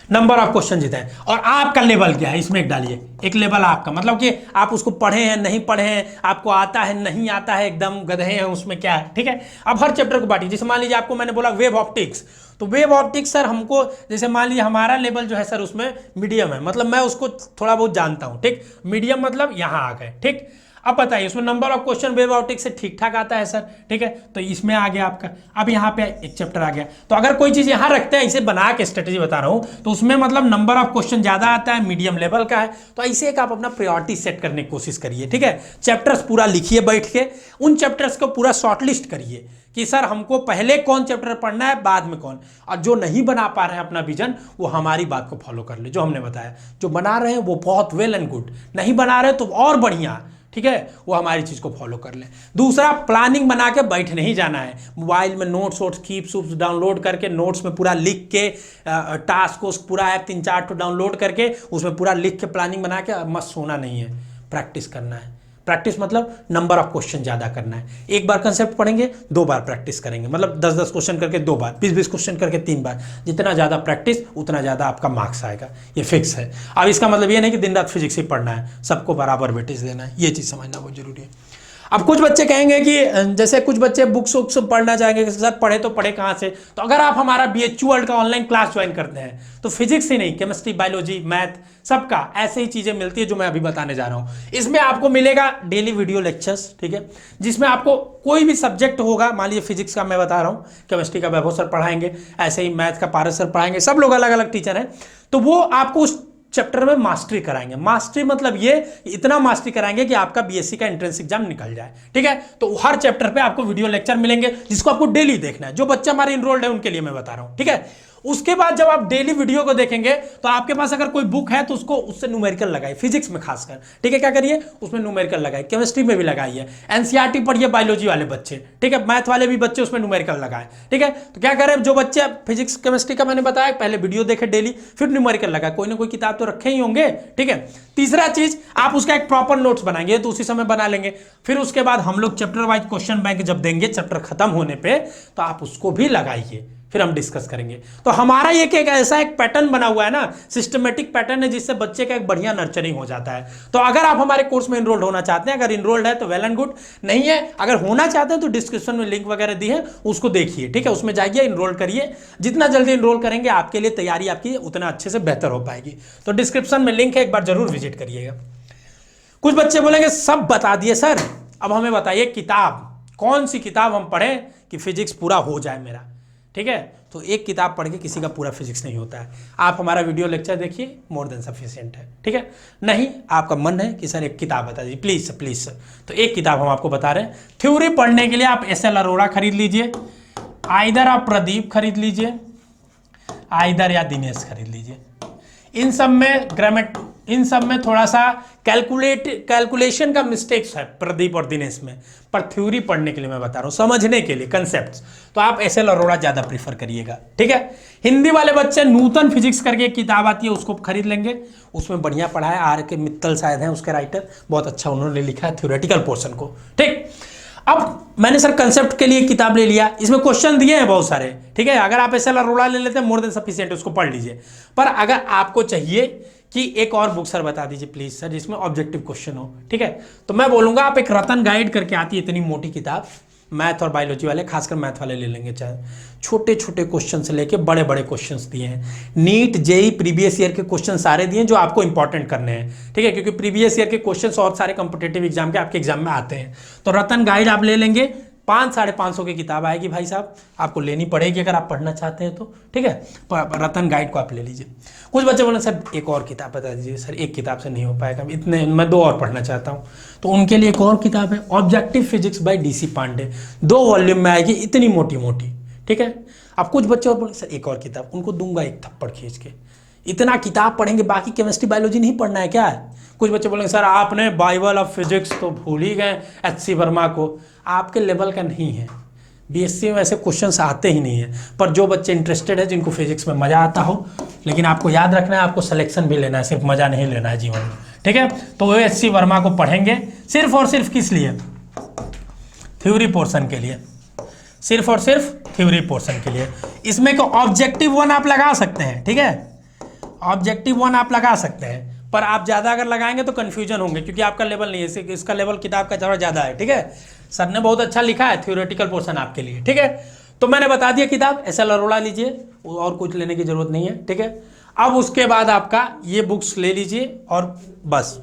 Speaker 1: नंबर ऑफ क्वेश्चन जितना है और आपका लेवल क्या है इसमें एक डालिए, एक लेवल आपका, मतलब कि आप उसको पढ़े हैं नहीं पढ़े हैं, आपको आता है नहीं आता है, एकदम गधे हैं उसमें क्या है, ठीक है। अब हर चैप्टर को बांटिए। जैसे मान लीजिए आपको मैंने बोला वेब ऑप्टिक्स, तो वेब ऑप्टिक्स सर हमको, जैसे मान लीजिए हमारा लेवल जो है सर उसमें मीडियम है, मतलब मैं उसको थोड़ा बहुत जानता हूँ, ठीक। मीडियम मतलब यहाँ आ गए, ठीक। अब बताइए इसमें number of question web optics से ठीक ठाक आता है सर, ठीक है, तो इसमें आ गया आपका। अब यहाँ पे एक चैप्टर आ गया, तो अगर कोई चीज यहाँ रखते हैं, इसे बना के स्ट्रेटेजी बता रहा हूँ, तो उसमें मतलब नंबर ऑफ क्वेश्चन ज्यादा आता है, मीडियम लेवल का है, तो ऐसे एक आप अपना प्रायोरिटी सेट करने की कोशिश करिए, ठीक है। चैप्टर्स पूरा लिखिए बैठ के, उन चैप्टर्स को पूरा शॉर्टलिस्ट करिए कि सर हमको पहले कौन चैप्टर पढ़ना है, बाद में कौन, और जो नहीं बना पा रहे हैं अपना विजन, वो हमारी बात को फॉलो कर ले, जो हमने बताया। जो बना रहे हैं वो बहुत वेल एंड गुड, नहीं बना रहे तो और बढ़िया, ठीक है, वो हमारी चीज को फॉलो कर ले। दूसरा, प्लानिंग बना के बैठ नहीं जाना है, मोबाइल में नोट्स वोट्स कीप्स डाउनलोड करके नोट्स में पूरा लिख के, टास्क को पूरा ऐप 3-4 तो डाउनलोड करके उसमें पूरा लिख के प्लानिंग बना के मत सोना नहीं है, प्रैक्टिस करना है। प्रैक्टिस मतलब नंबर ऑफ क्वेश्चन ज्यादा करना है। एक बार कंसेप्ट पढ़ेंगे, 2 बार प्रैक्टिस करेंगे, मतलब 10-10 क्वेश्चन करके 2 बार, 20-20 क्वेश्चन करके 3 बार। जितना ज्यादा प्रैक्टिस उतना ज्यादा आपका मार्क्स आएगा, ये फिक्स है। अब इसका मतलब ये नहीं कि दिन रात फिजिक्स ही पढ़ना है, सबको बराबर वेटेज देना है, ये चीज समझना बहुत जरूरी है। अब कुछ बच्चे कहेंगे कि जैसे कुछ बच्चे बुक्स वुक्स पढ़ना चाहेंगे कि सर पढ़े तो पढ़े कहाँ से, तो अगर आप हमारा BHU वर्ल्ड का ऑनलाइन क्लास ज्वाइन करते हैं तो फिजिक्स ही नहीं, केमिस्ट्री, बायोलॉजी, मैथ, सबका ऐसे ही चीजें मिलती है जो मैं अभी बताने जा रहा हूँ। इसमें आपको मिलेगा डेली वीडियो लेक्चर्स, ठीक है, जिसमें आपको कोई भी सब्जेक्ट होगा, मान लीजिए फिजिक्स का मैं बता रहा हूँ, केमिस्ट्री का वैभव सर पढ़ाएंगे, ऐसे ही मैथ का पारस सर पढ़ाएंगे, सब लोग अलग अलग टीचर हैं, तो वो आपको उस चैप्टर में मास्टरी कराएंगे। मास्टरी मतलब ये इतना मास्टरी कराएंगे कि आपका BSc का एंट्रेंस एग्जाम निकल जाए, ठीक है। तो हर चैप्टर पे आपको वीडियो लेक्चर मिलेंगे जिसको आपको डेली देखना है। जो बच्चा हमारे इनरोल्ड है उनके लिए मैं बता रहा हूं, ठीक है। उसके बाद जब आप डेली वीडियो को देखेंगे तो आपके पास अगर कोई बुक है तो उसको उससे न्यूमेरिकल लगाइए, फिजिक्स में खासकर, ठीक है। क्या करिए, उसमें न्यूमेरिकल लगाइए, केमिस्ट्री में भी लगाइए, NCERT पढ़िए बायोलॉजी वाले बच्चे, ठीक है, मैथ वाले भी बच्चे उसमें न्यूमेरिकल लगाए, ठीक है। तो क्या करें, जो बच्चे फिजिक्स केमिस्ट्री का मैंने बताया पहले वीडियो देखे डेली, फिर न्यूमेरिकल लगाए, कोई ना कोई किताब तो रखे ही होंगे, ठीक है। तीसरा चीज, आप उसका एक प्रॉपर नोट्स बनाएंगे तो उसी समय बना लेंगे। फिर उसके बाद हम लोग चैप्टर वाइज क्वेश्चन बैंक जब देंगे चैप्टर खत्म होने पे, तो आप उसको भी लगाइए, फिर हम डिस्कस करेंगे। तो हमारा एक ऐसा एक पैटर्न बना हुआ है ना, सिस्टमेटिक पैटर्न है, जिससे बच्चे का एक बढ़िया नर्चरिंग हो जाता है। तो अगर आप हमारे कोर्स में इनरोल्ड होना चाहते हैं, अगर इनरोल्ड है तो वेल एंड गुड, नहीं है अगर होना चाहते हैं तो डिस्क्रिप्शन में लिंक वगैरह दी है, उसको देखिए, ठीक है, उसमें जाइए, इनरोल करिए। जितना जल्दी इनरोल करेंगे आपके लिए तैयारी आपकी उतना अच्छे से बेहतर हो पाएगी। तो डिस्क्रिप्शन में लिंक है, एक बार जरूर विजिट करिएगा। कुछ बच्चे बोलेंगे सब बता दिए सर, अब हमें बताइए किताब, कौन सी किताब हम पढ़ें कि फिजिक्स पूरा हो जाए मेरा, ठीक है। तो एक किताब पढ़ के किसी का पूरा फिजिक्स नहीं होता है। आप हमारा वीडियो लेक्चर देखिए, मोर देन सफिशिएंट है, ठीक है। नहीं आपका मन है कि सर एक किताब बता दीजिए प्लीज सर, प्लीज सर, तो एक किताब हम आपको बता रहे हैं। थ्योरी पढ़ने के लिए आप SL अरोड़ा खरीद लीजिए, आइदर आप प्रदीप खरीद लीजिए, आइदर या दिनेश खरीद लीजिए। इन सब में थोड़ा सा कैलकुलेशन का मिस्टेक्स है प्रदीप और दिनेश में, पर थ्योरी पढ़ने के लिए मैं बता रहा हूँ, समझने के लिए कंसेप्ट्स, तो आप SL अरोड़ा ज्यादा प्रीफर करिएगा, ठीक है। हिंदी वाले बच्चे नूतन फिजिक्स करके एक किताब आती है, उसको खरीद लेंगे, उसमें बढ़िया पढ़ा है, RK मित्तल शायद हैं उसके राइटर, बहुत अच्छा उन्होंने लिखा है थ्योरेटिकल पोर्शन को, ठीक। अब मैंने सर कंसेप्ट के लिए किताब ले लिया, इसमें क्वेश्चन दिए हैं बहुत सारे, ठीक है। अगर आप SL अरोड़ा ले लेते हैं मोर देन सफिशिएंट, उसको पढ़ लीजिए। पर अगर आपको चाहिए कि एक और बुक सर बता दीजिए प्लीज सर जिसमें ऑब्जेक्टिव क्वेश्चन हो, ठीक है, तो मैं बोलूंगा आप एक रतन गाइड करके आती है इतनी मोटी किताब, मैथ और बायोलॉजी वाले, खासकर मैथ वाले ले लेंगे, चाहे छोटे छोटे क्वेश्चन से लेके बड़े बड़े क्वेश्चंस दिए हैं। नीट जेई प्रीवियस ईयर के क्वेश्चन सारे दिए हैं जो आपको इंपॉर्टेंट करने हैं, ठीक है, क्योंकि प्रीवियस ईयर के क्वेश्चंस और सारे कॉम्पिटेटिव एग्जाम के आपके एग्जाम में आते हैं। तो रतन गाइड आप ले लेंगे, 500-550 की किताब आएगी भाई साहब, आपको लेनी पड़ेगी अगर आप पढ़ना चाहते हैं तो, ठीक है। रतन गाइड को आप ले लीजिए। कुछ बच्चे बोले सर एक और किताब बता दीजिए, सर एक किताब से नहीं हो पाएगा, इतने मैं 2 और पढ़ना चाहता हूँ, तो उनके लिए एक और किताब है objective physics by DC Pandey, 2 volume में आएगी, इतनी मोटी मोटी, ठीक है। अब कुछ बच्चे और बोले सर एक और किताब, उनको दूंगा एक थप्पड़ खींच के, इतना किताब पढ़ेंगे, बाकी केमिस्ट्री बायोलॉजी नहीं पढ़ना है क्या है। कुछ बच्चे बोलेंगे सर आपने बाइबल ऑफ फिजिक्स तो भूल ही गए HC वर्मा को, आपके लेवल का नहीं है, BSc में ऐसे क्वेश्चंस आते ही नहीं है। पर जो बच्चे इंटरेस्टेड है, जिनको फिजिक्स में मज़ा आता हो, लेकिन आपको याद रखना है आपको सिलेक्शन भी लेना है, सिर्फ मज़ा नहीं लेना है जीवन में, ठीक है। तो वो HC वर्मा को पढ़ेंगे सिर्फ और सिर्फ किस लिए, थ्योरी पोर्शन के लिए, सिर्फ और सिर्फ थ्योरी पोर्शन के लिए। इसमें को ऑब्जेक्टिव 1 आप लगा सकते हैं, ठीक है, ऑब्जेक्टिव 1 आप लगा सकते हैं, पर आप ज़्यादा अगर लगाएंगे तो कन्फ्यूजन होंगे, क्योंकि आपका लेवल नहीं है, इसका लेवल किताब का थोड़ा ज़्यादा है, ठीक है। सर ने बहुत अच्छा लिखा है थ्योरेटिकल पोर्शन आपके लिए, ठीक है। तो मैंने बता दिया किताब SL अरोड़ा लीजिए, और कुछ लेने की जरूरत नहीं है, ठीक है। अब उसके बाद आपका ये बुक्स ले लीजिए और बस,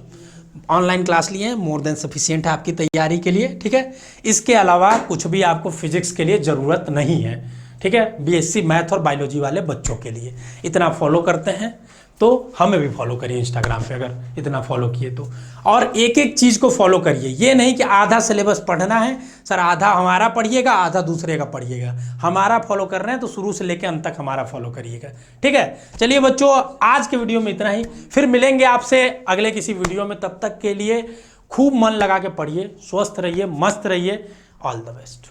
Speaker 1: ऑनलाइन क्लास लिए हैं, मोर देन सफिशिएंट है आपकी तैयारी के लिए, ठीक है। इसके अलावा कुछ भी आपको फिजिक्स के लिए ज़रूरत नहीं है, ठीक है। BSc मैथ और बायोलॉजी वाले बच्चों के लिए इतना फॉलो करते हैं, तो हमें भी फॉलो करिए इंस्टाग्राम पे अगर इतना फॉलो किए तो, और एक एक चीज़ को फॉलो करिए। ये नहीं कि आधा सिलेबस पढ़ना है सर, आधा हमारा पढ़िएगा आधा दूसरे का पढ़िएगा, हमारा फॉलो कर रहे हैं तो शुरू से लेकर अंत तक हमारा फॉलो करिएगा, ठीक है। चलिए बच्चों, आज के वीडियो में इतना ही, फिर मिलेंगे आपसे अगले किसी वीडियो में। तब तक के लिए खूब मन लगा के पढ़िए, स्वस्थ रहिए, मस्त रहिए, ऑल द बेस्ट।